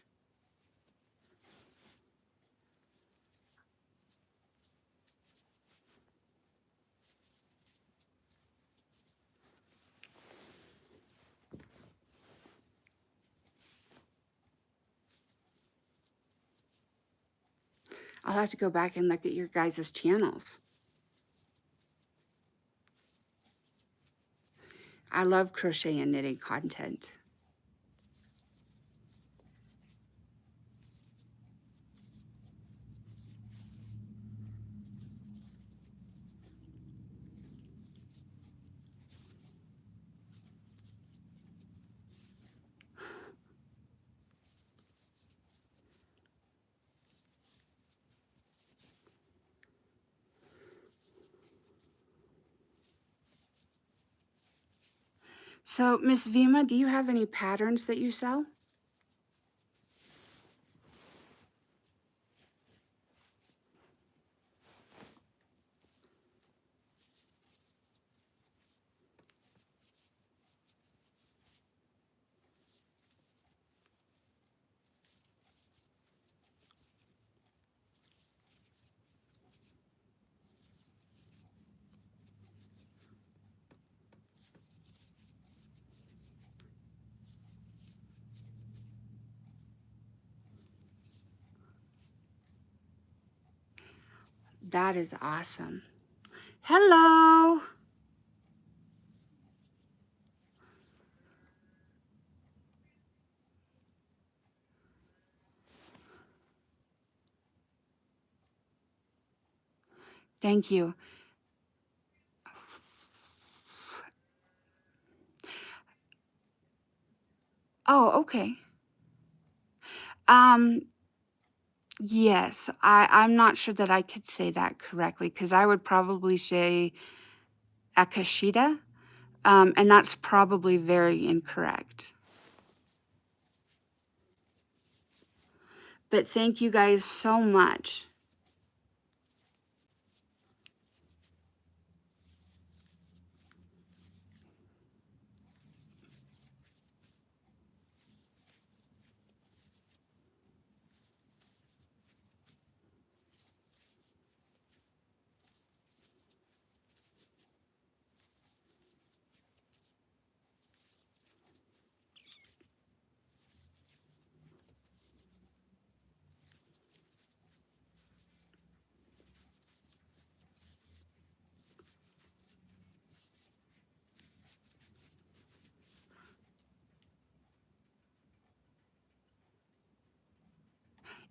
I'll have to go back and look at your guys' channels. I love crochet and knitting content. So, Miss Vima, do you have any patterns that you sell? That is awesome. Hello. Thank you. Oh, okay. Um, yes, I'm not sure that I could say that correctly because I would probably say Akashita, and that's probably very incorrect. But thank you guys so much.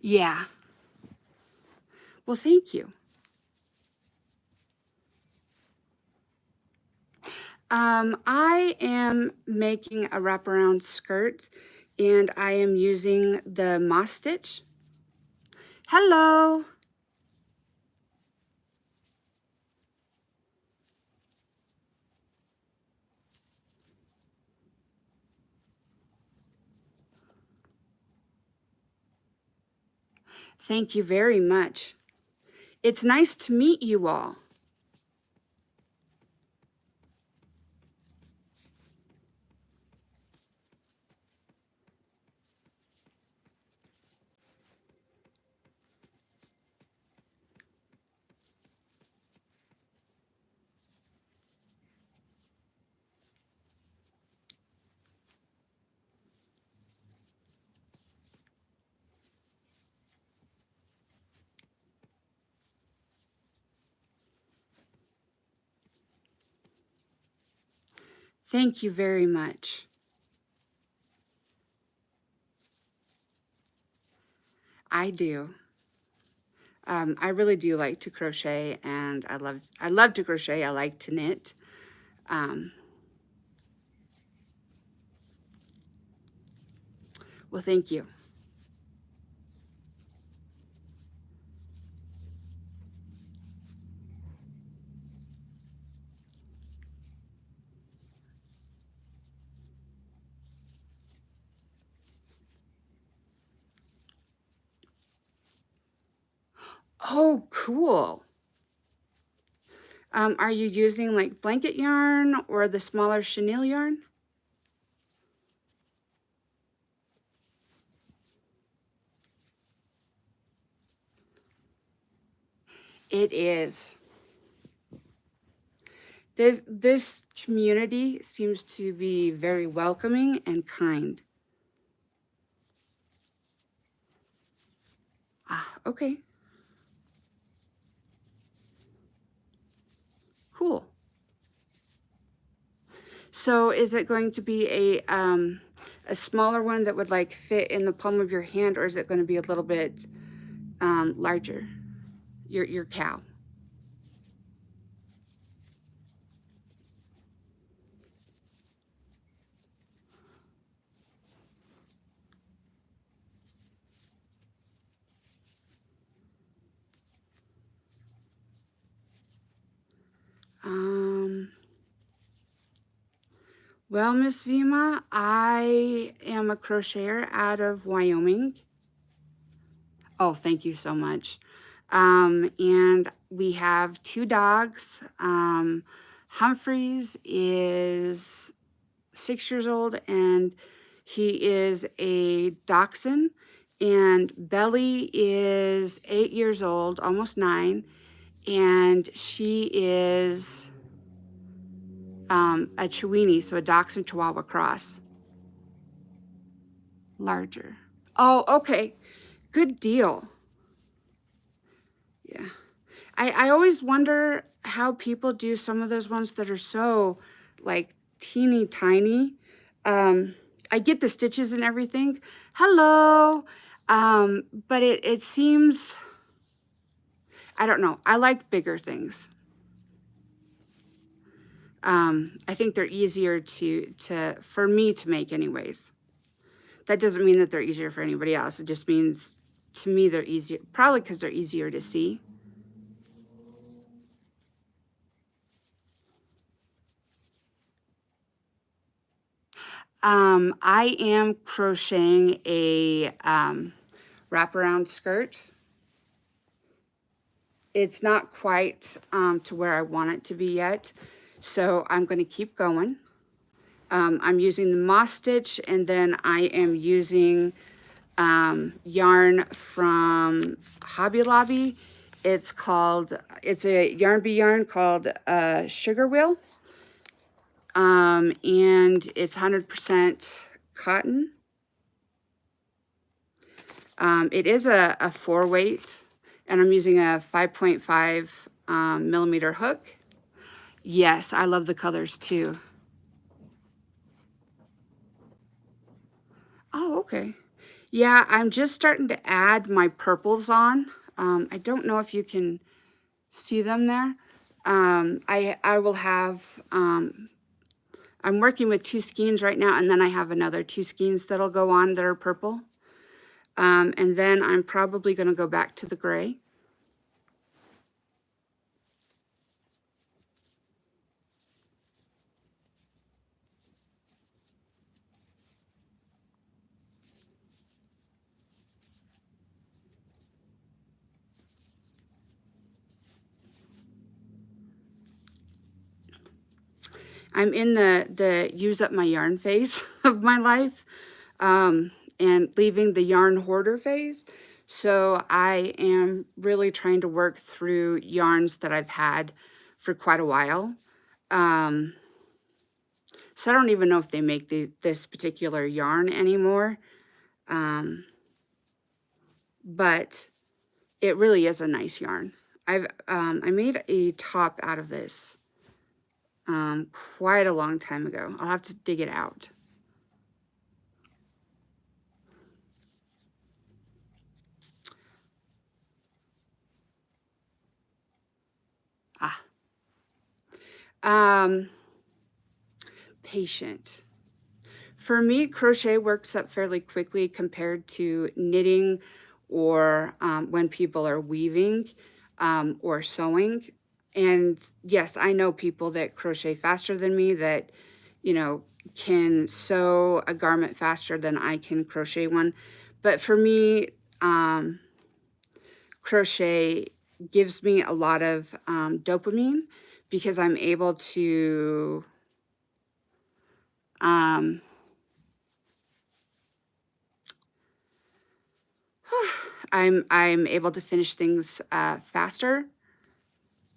Yeah. Well, thank you. I am making a wraparound skirt and I am using the moss stitch. Hello. Thank you very much. It's nice to meet you all. Thank you very much. I do. I really do like to crochet, and I love to crochet. I like to knit. Um, well, thank you. Oh, cool. Are you using like blanket yarn or the smaller chenille yarn? It is. This community seems to be very welcoming and kind. Ah, okay. Cool. So is it going to be a smaller one that would like fit in the palm of your hand, or is it going to be a little bit larger? Your cow. Um, Well, Miss Vima, I am a crocheter out of Wyoming. Oh, thank you so much. And we have 2 dogs. Humphreys is 6 years old, and he is a dachshund. And Belly is 8 years old, almost 9, and she is a Chiweenie, so a Dachshund Chihuahua cross. Larger. Oh, okay. Good deal. Yeah. I always wonder how people do some of those ones that are so like teeny tiny. I get the stitches and everything. Hello. But it seems, I don't know. I like bigger things. I think they're easier for me to make anyways. That doesn't mean that they're easier for anybody else. It just means to me they're easier, probably because they're easier to see. I am crocheting a wraparound skirt. It's not quite to where I want it to be yet, so I'm going to keep going. I'm using the moss stitch, and then I am using yarn from Hobby Lobby. It's a Yarn Bee yarn called Sugar Wheel. And it's 100% cotton. It is a 4-weight, and I'm using a 5.5 millimeter hook. Yes, I love the colors too. Oh, okay. Yeah, I'm just starting to add my purples on. I don't know if you can see them there. I will have, I'm working with 2 skeins right now, and then I have another 2 skeins that'll go on that are purple. And then I'm probably going to go back to the gray. I'm in the use up my yarn phase of my life, and leaving the yarn hoarder phase. So I am really trying to work through yarns that I've had for quite a while. So I don't even know if they make this particular yarn anymore. But it really is a nice yarn. I made a top out of this quite a long time ago. I'll have to dig it out. Patient. For me, crochet works up fairly quickly compared to knitting or when people are weaving or sewing. And yes, I know people that crochet faster than me that, you know, can sew a garment faster than I can crochet one. But for me, crochet gives me a lot of dopamine because I'm able to I'm able to finish things faster,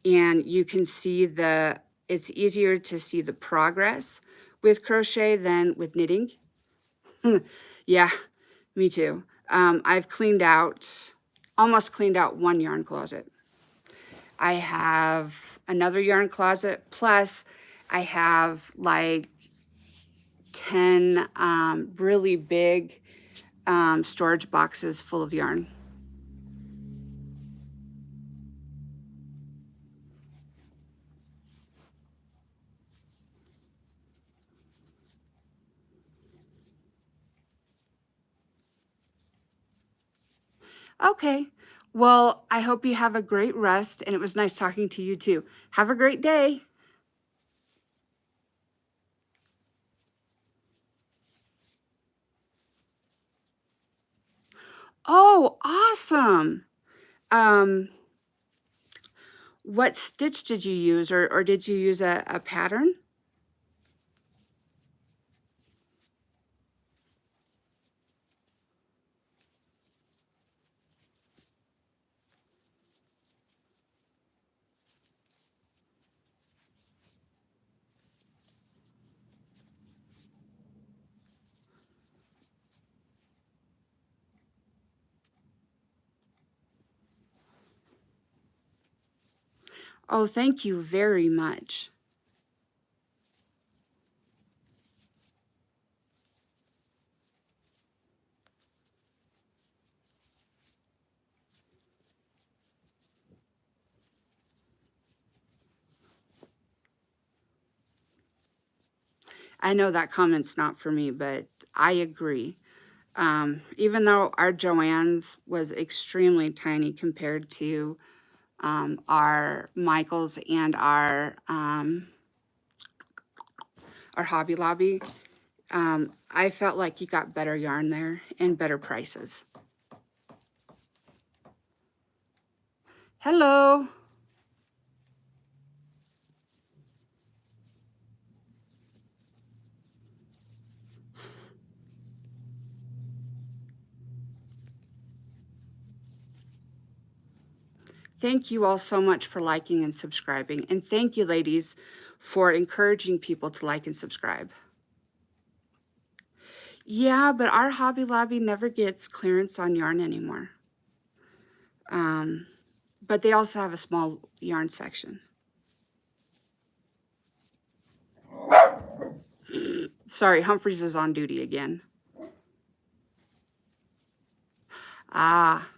and you can see it's easier to see the progress with crochet than with knitting. Yeah, me too. I've almost cleaned out 1 yarn closet. I have another yarn closet, plus I have like 10 really big storage boxes full of yarn. Okay. Well, I hope you have a great rest, and it was nice talking to you too. Have a great day. Oh, awesome. Um, what stitch did you use, or did you use a pattern? Oh, thank you very much. I know that comment's not for me, but I agree. Even though our Joann's was extremely tiny compared to our Michael's and our Hobby Lobby, I felt like you got better yarn there and better prices. Hello. Thank you all so much for liking and subscribing. And thank you, ladies, for encouraging people to like and subscribe. Yeah, but our Hobby Lobby never gets clearance on yarn anymore. But they also have a small yarn section. Sorry, Humphreys is on duty again. Ah,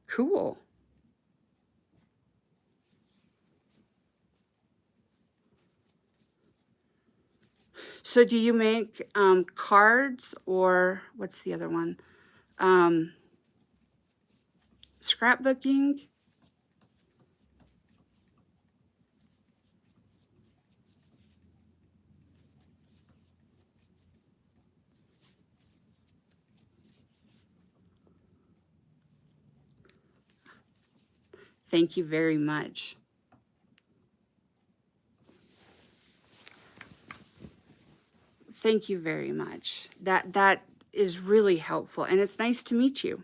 cool. So do you make cards, or what's the other one? Scrapbooking? Thank you very much. Thank you very much. That is really helpful, and it's nice to meet you.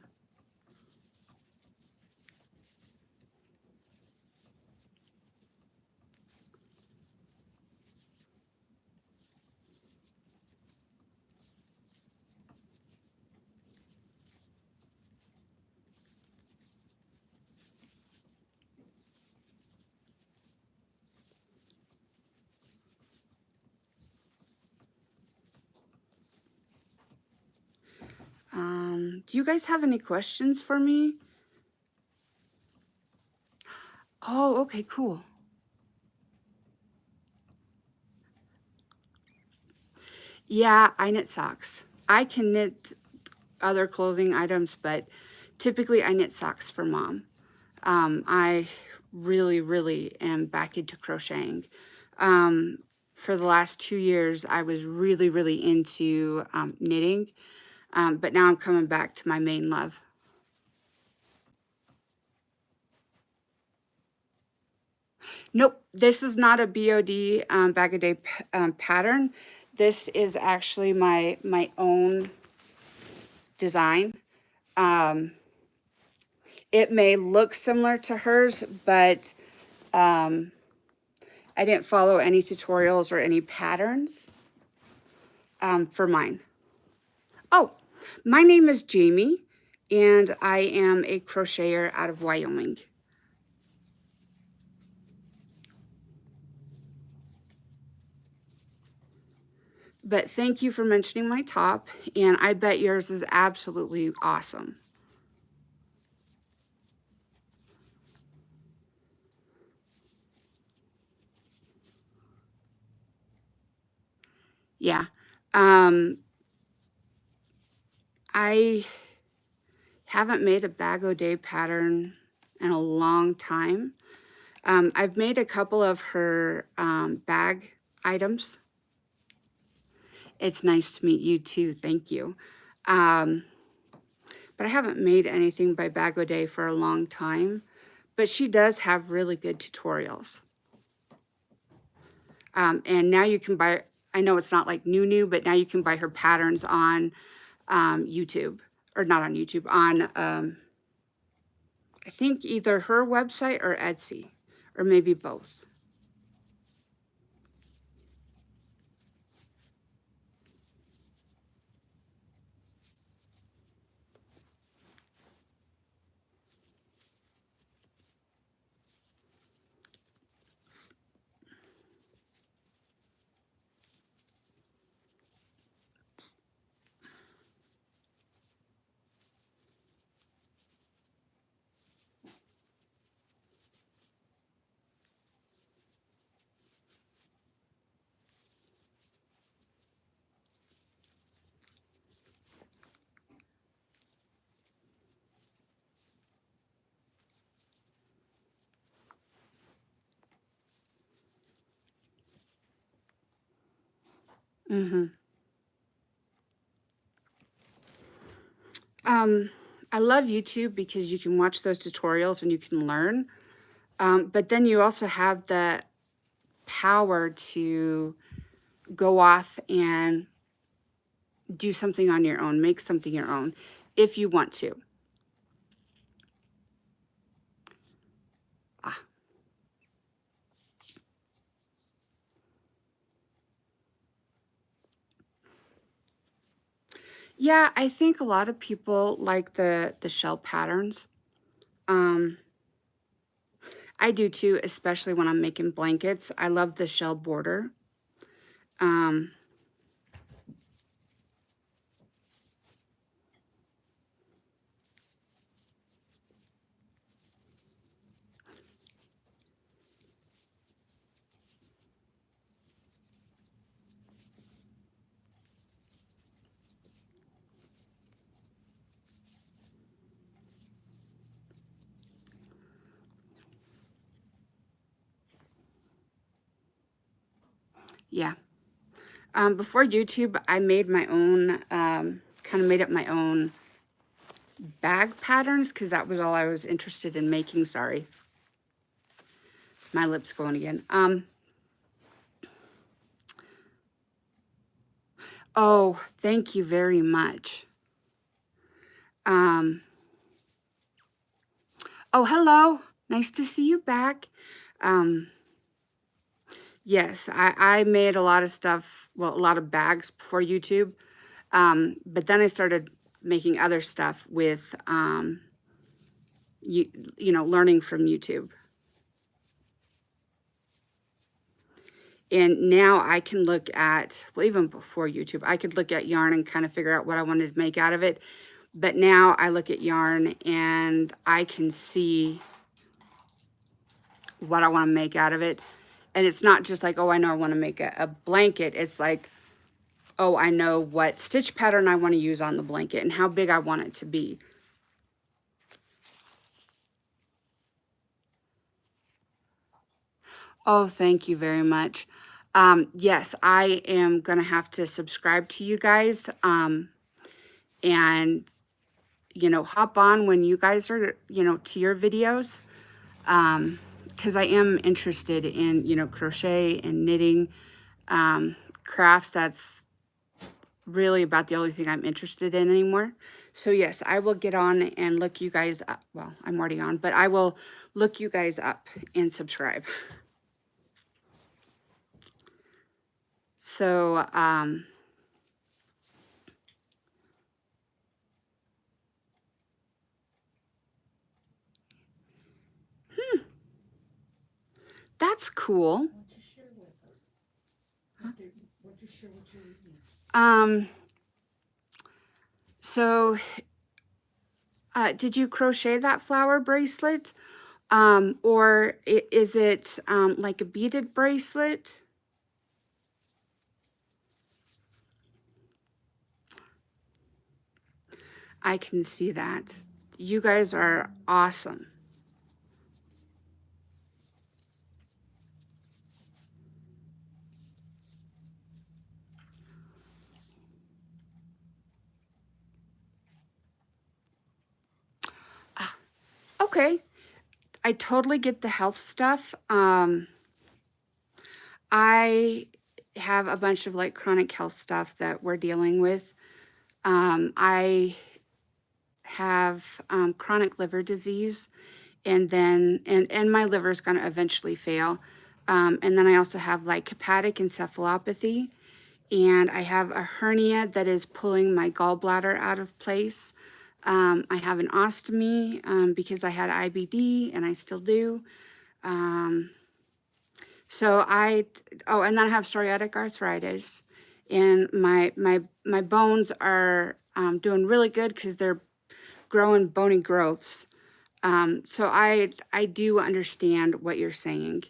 Do you guys have any questions for me? Oh, okay, cool. Yeah, I knit socks. I can knit other clothing items, but typically I knit socks for Mom. I really, really am back into crocheting. For the last 2 years, I was really, really into knitting, but now I'm coming back to my main love. Nope, this is not a BOD bag a day pattern. This is actually my own design. It may look similar to hers, but I didn't follow any tutorials or any patterns for mine. Oh, my name is Jamie, and I am a crocheter out of Wyoming. But thank you for mentioning my top, and I bet yours is absolutely awesome. Yeah. I haven't made a bag o' day pattern in a long time. I've made a couple of her bag items, It's nice to meet you too. Thank you. But I haven't made anything by Bag O Day for a long time. But she does have really good tutorials. And now you can buy, I know it's not like new, but now you can buy her patterns on YouTube. Or not on YouTube, on I think either her website or Etsy. Or maybe both. Mm-hmm. I love YouTube because you can watch those tutorials and you can learn. But then you also have the power to go off and do something on your own, make something your own, if you want to. Ah. Yeah, I think a lot of people like the shell patterns. I do too, especially when I'm making blankets. I love the shell border. Um, yeah. Before YouTube, I made my own, kind of made up my own bag patterns because that was all I was interested in making. Sorry. My lips going again. Oh, thank you very much. Oh, hello. Nice to see you back. Yes, I made a lot of stuff, well, a lot of bags before YouTube. But then I started making other stuff with, you know, learning from YouTube. And now I can look at, well, even before YouTube, I could look at yarn and kind of figure out what I wanted to make out of it. But now I look at yarn and I can see what I want to make out of it. And it's not just like, oh, I know I want to make a blanket. It's like, oh, I know what stitch pattern I want to use on the blanket and how big I want it to be. Oh, thank you very much. Yes, I am going to have to subscribe to you guys and, you know, hop on when you guys are, you know, to your videos because I am interested in, you know, crochet and knitting crafts. That's really about the only thing I'm interested in anymore. So yes, I will get on and look you guys up. Well, I'm already on, but I will look you guys up and subscribe. So, that's cool. So, did you crochet that flower bracelet? Or is it like a beaded bracelet? I can see that. You guys are awesome. Okay. I totally get the health stuff. I have a bunch of like chronic health stuff that we're dealing with. I have chronic liver disease, and then and my liver is going to eventually fail. And then I also have like hepatic encephalopathy, and I have a hernia that is pulling my gallbladder out of place. I have an ostomy because I had IBD, and I still do. So and then I have psoriatic arthritis, and my bones are doing really good because they're growing bony growths. So I do understand what you're saying,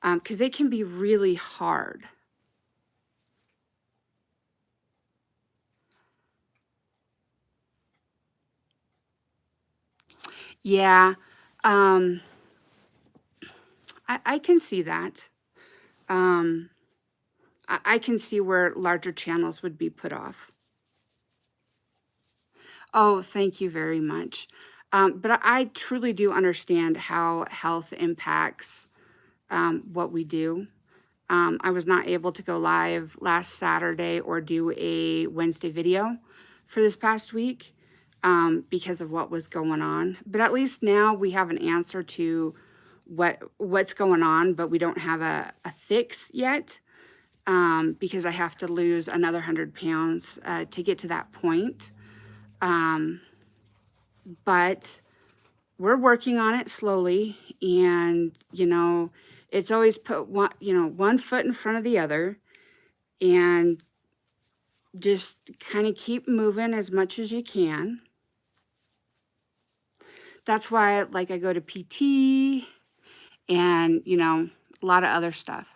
because they can be really hard. Yeah, um, I can see that. Um, I can see where larger channels would be put off. Oh, thank you very much. But I truly do understand how health impacts what we do. I was not able to go live last Saturday or do a Wednesday video for this past week because of what was going on. But at least now we have an answer to what's going on, but we don't have a fix yet because I have to lose another 100 pounds to get to that point. But we're working on it slowly, and it's always put one foot in front of the other, and just kind of keep moving as much as you can. That's why like I go to PT and a lot of other stuff.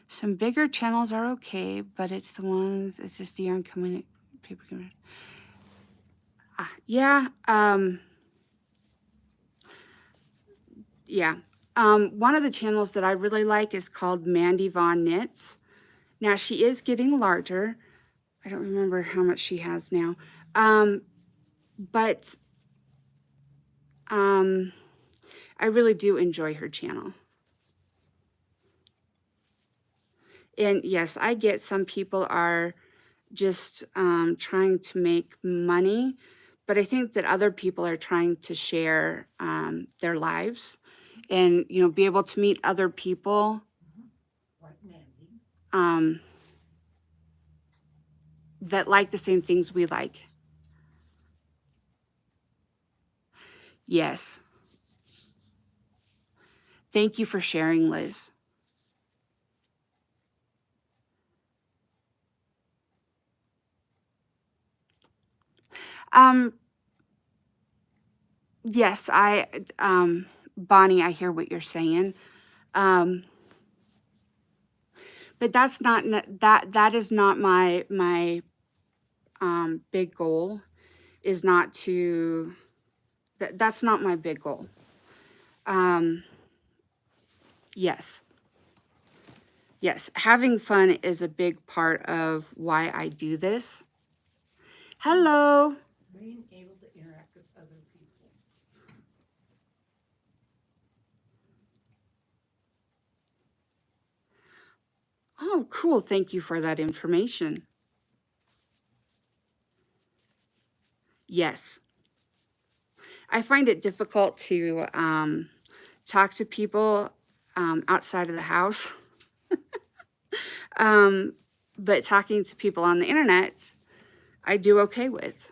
Some bigger channels are okay, but it's just the yarn coming paper coming. Yeah. Yeah. One of the channels that I really like is called Mandy Vaughn Knits. Now she is getting larger. I don't remember how much she has now. But I really do enjoy her channel. And yes, I get some people are just trying to make money, but I think that other people are trying to share their lives and, be able to meet other people that like the same things we like. Yes. Thank you for sharing, Liz. Yes, Bonnie, I hear what you're saying. But that's not that is not my big goal. Is not to that's not my big goal. Yes. Yes, having fun is a big part of why I do this. Hello. Being able to interact with other people. Oh, cool. Thank you for that information. Yes. I find it difficult to talk to people outside of the house. But talking to people on the internet, I do okay with.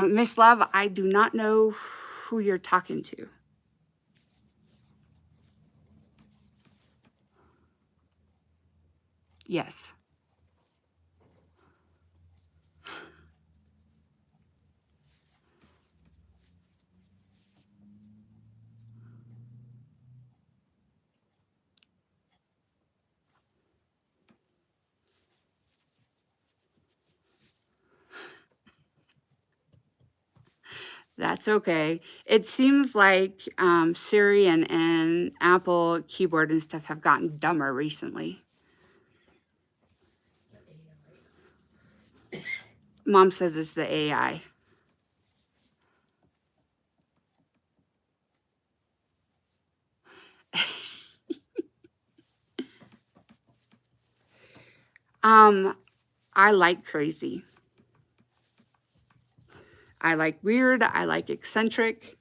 Miss Love, I do not know who you're talking to. Yes. That's okay. It seems like Siri and Apple keyboard and stuff have gotten dumber recently. The AI. Mom says it's the AI. I like crazy. I like weird. I like eccentric.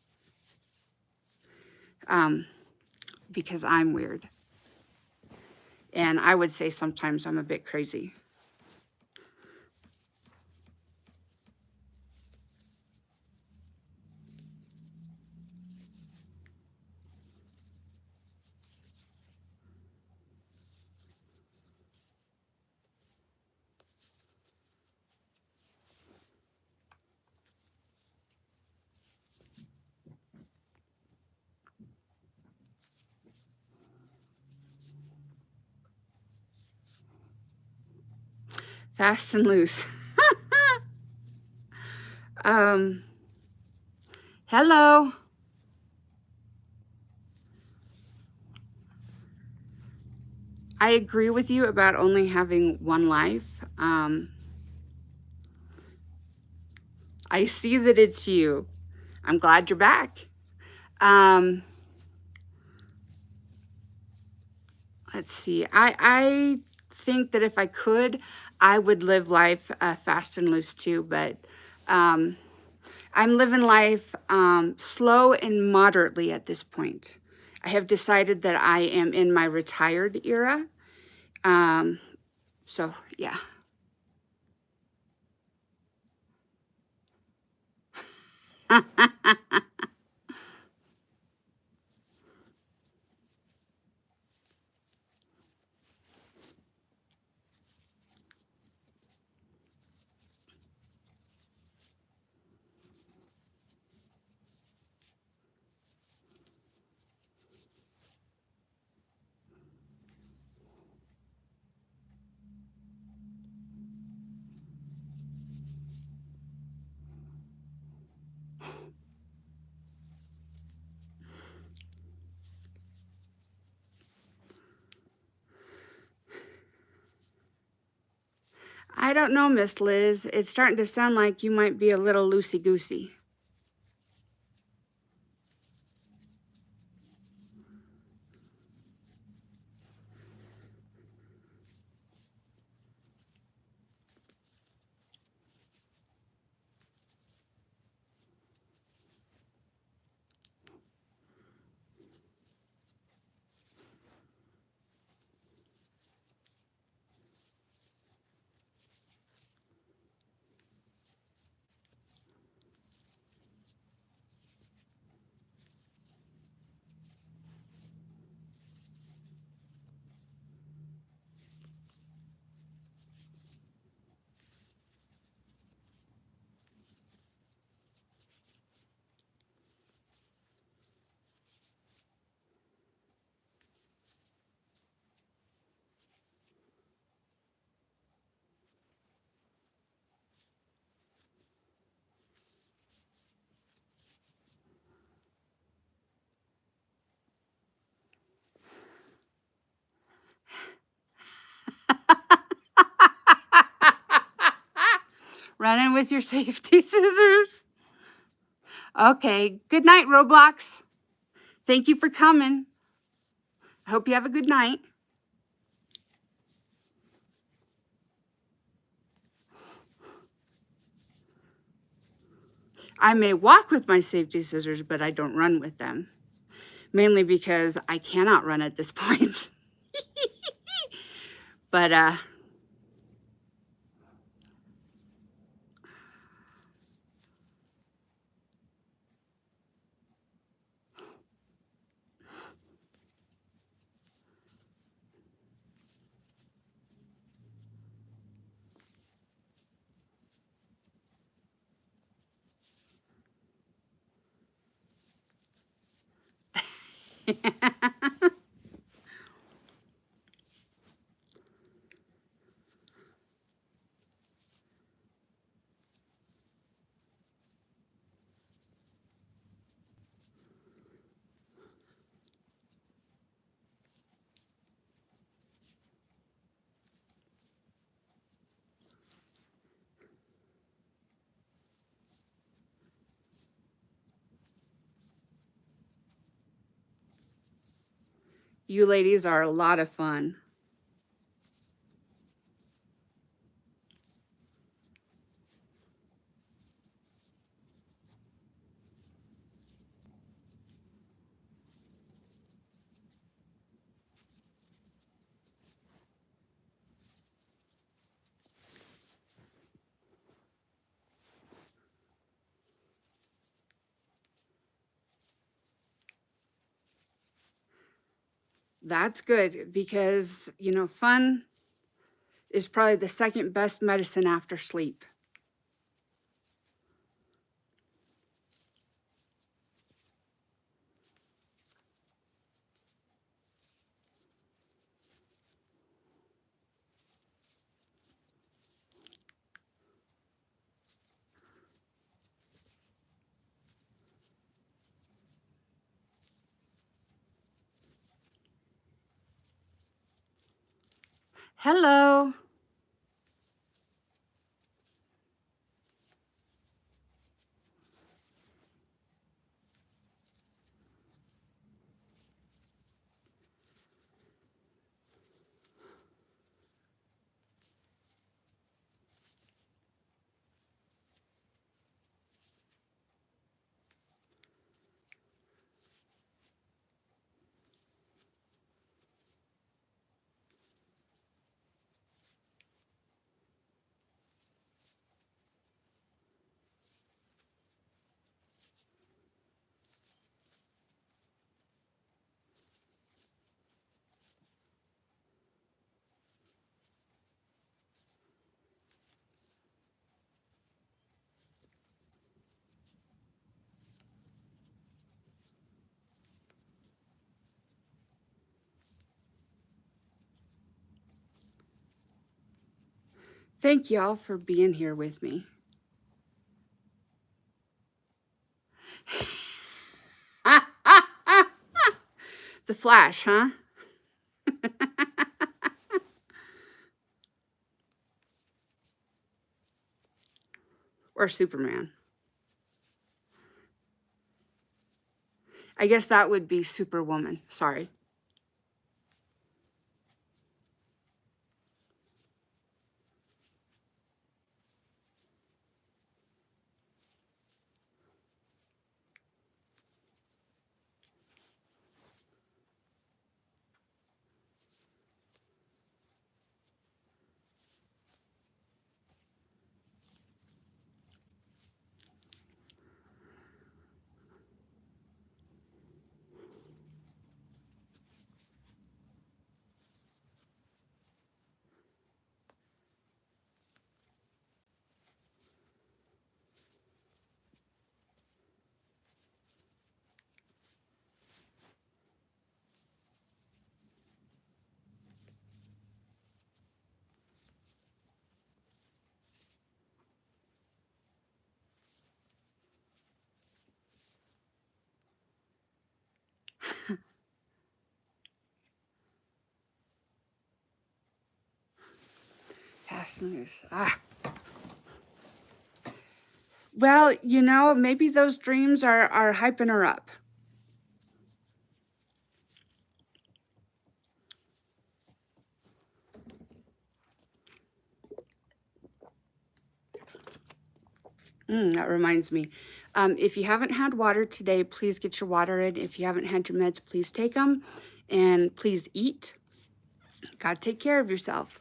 Because I'm weird. And I would say sometimes I'm a bit crazy. Fast and loose. Hello. I agree with you about only having one life. I see that it's you. I'm glad you're back. Let's see. I think that if I could, I would live life fast and loose too. But I'm living life slow and moderately at this point. I have decided that I am in my retired era. So yeah. I don't know, Miss Liz. It's starting to sound like you might be a little loosey-goosey. Running with your safety scissors. Okay, good night, Roblox. Thank you for coming. I hope you have a good night. I may walk with my safety scissors, but I don't run with them. Mainly because I cannot run at this point. But You ladies are a lot of fun. That's good because, you know, fun is probably the second best medicine after sleep. Hello. Thank y'all for being here with me. The Flash, huh? Or Superman. I guess that would be Superwoman. Sorry. Fast and loose. Well, you know, maybe those dreams are hyping her up. That reminds me. If you haven't had water today, please get your water in. If you haven't had your meds, please take them. And please eat. Gotta take care of yourself.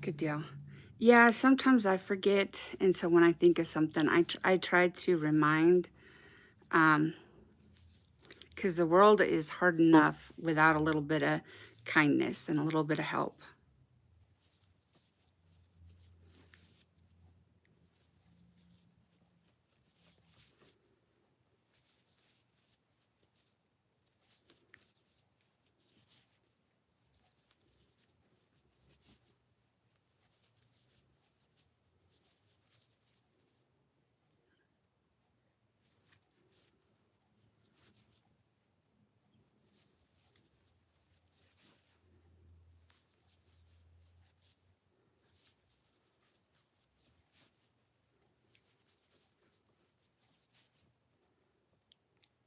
Good deal. Yeah, sometimes I forget, and so when I think of something, I try to remind, because the world is hard enough without a little bit of kindness and a little bit of help.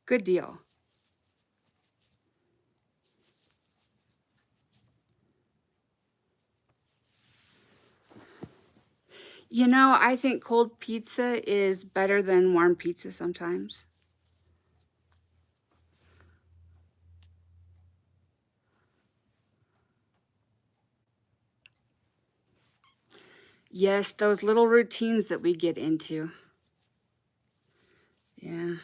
Good deal. You know, I think cold pizza is better than warm pizza sometimes. Yes, those little routines that we get into. Yeah.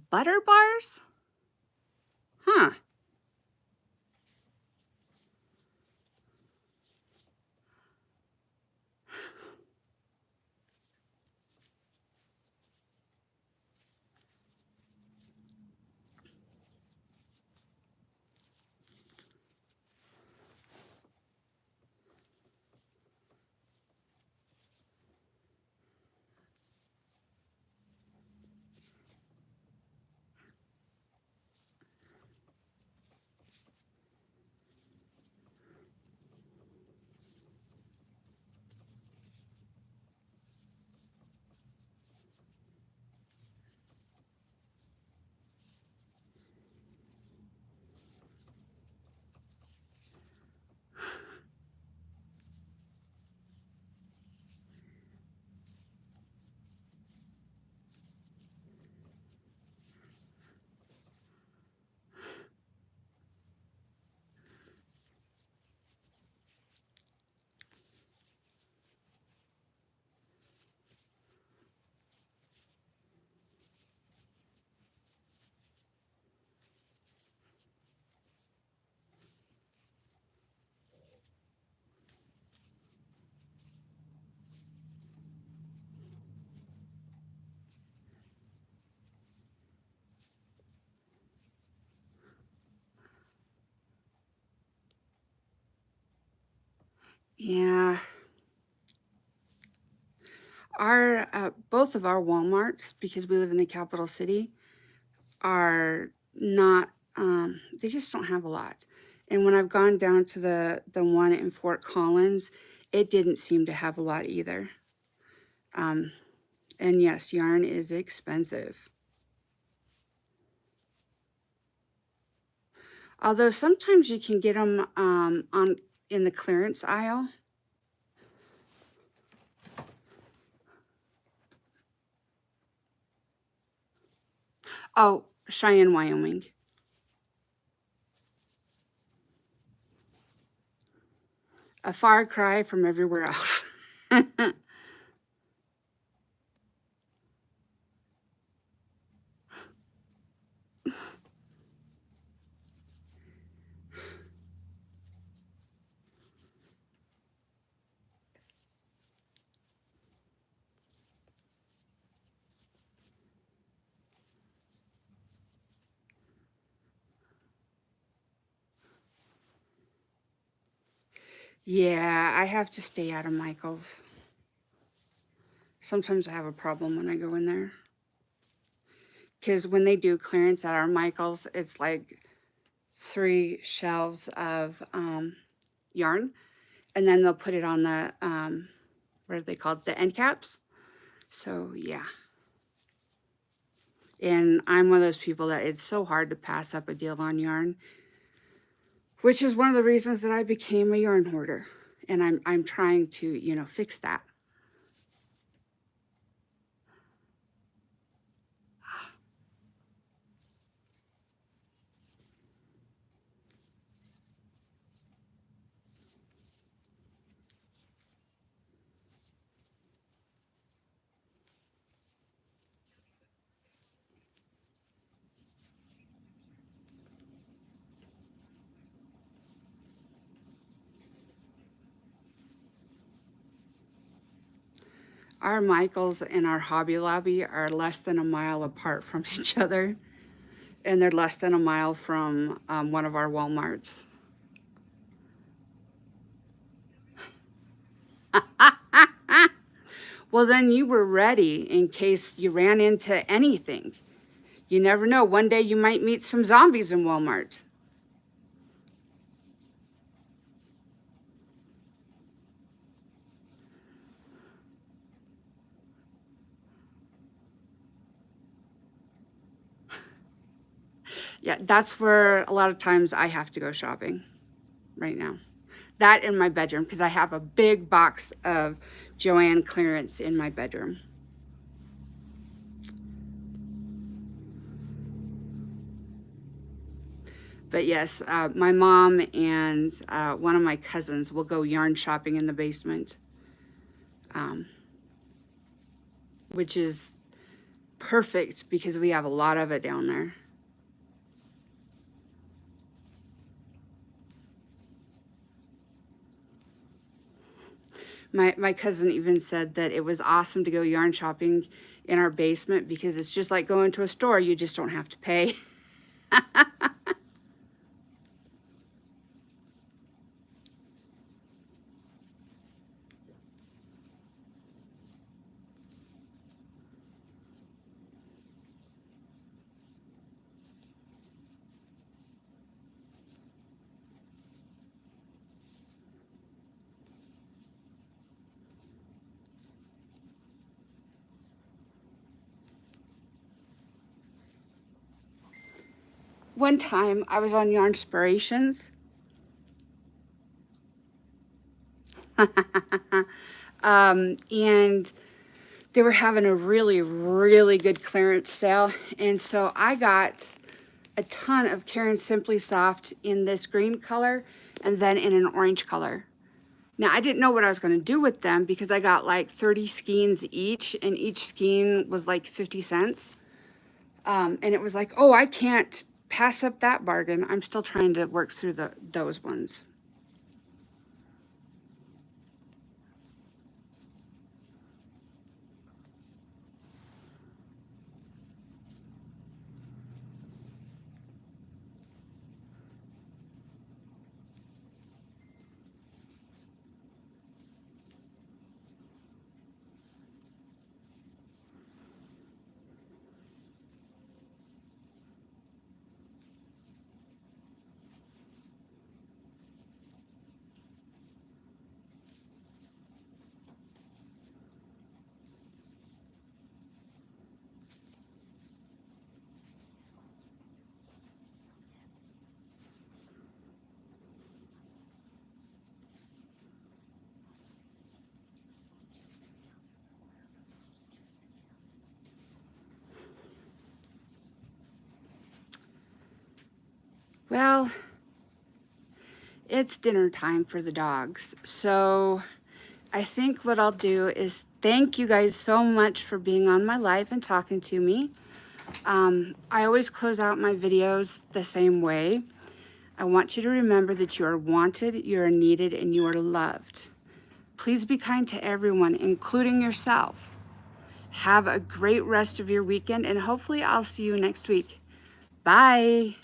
Butter bars? Huh. Yeah. Our both of our Walmarts, because we live in the capital city, are not. They just don't have a lot. And when I've gone down to the one in Fort Collins, it didn't seem to have a lot either. Um, and yes, yarn is expensive. Although sometimes you can get them on in the clearance aisle. Oh, Cheyenne, Wyoming. A far cry from everywhere else. Yeah, I have to stay out of Michael's. Sometimes I have a problem when I go in there. Because when they do clearance at our Michael's, it's like 3 shelves of yarn. And then they'll put it on the, what are they called? The end caps. So, yeah. And I'm one of those people that it's so hard to pass up a deal on yarn, which is one of the reasons that I became a yarn hoarder. And I'm trying to, fix that. Our Michaels and our Hobby Lobby are less than a mile apart from each other, and they're less than a mile from one of our Walmarts. Well, then you were ready in case you ran into anything. You never know. One day you might meet some zombies in Walmart. Yeah, that's where a lot of times I have to go shopping right now. That in my bedroom, because I have a big box of Joann clearance in my bedroom. But yes, my mom and one of my cousins will go yarn shopping in the basement, which is perfect because we have a lot of it down there. My cousin even said that it was awesome to go yarn shopping in our basement because it's just like going to a store. You just don't have to pay. One time I was on Yarnspirations. And they were having a really good clearance sale. And so I got a ton of Karen Simply Soft in this green color and then in an orange color. Now, I didn't know what I was going to do with them because I got like 30 skeins each, and each skein was like 50 cents. And it was like, oh, I can't pass up that bargain. I'm still trying to work through those ones. Well, it's dinner time for the dogs. So I think what I'll do is thank you guys so much for being on my live and talking to me. I always close out my videos the same way. I want you to remember that you are wanted, you are needed, and you are loved. Please be kind to everyone, including yourself. Have a great rest of your weekend, and hopefully I'll see you next week. Bye.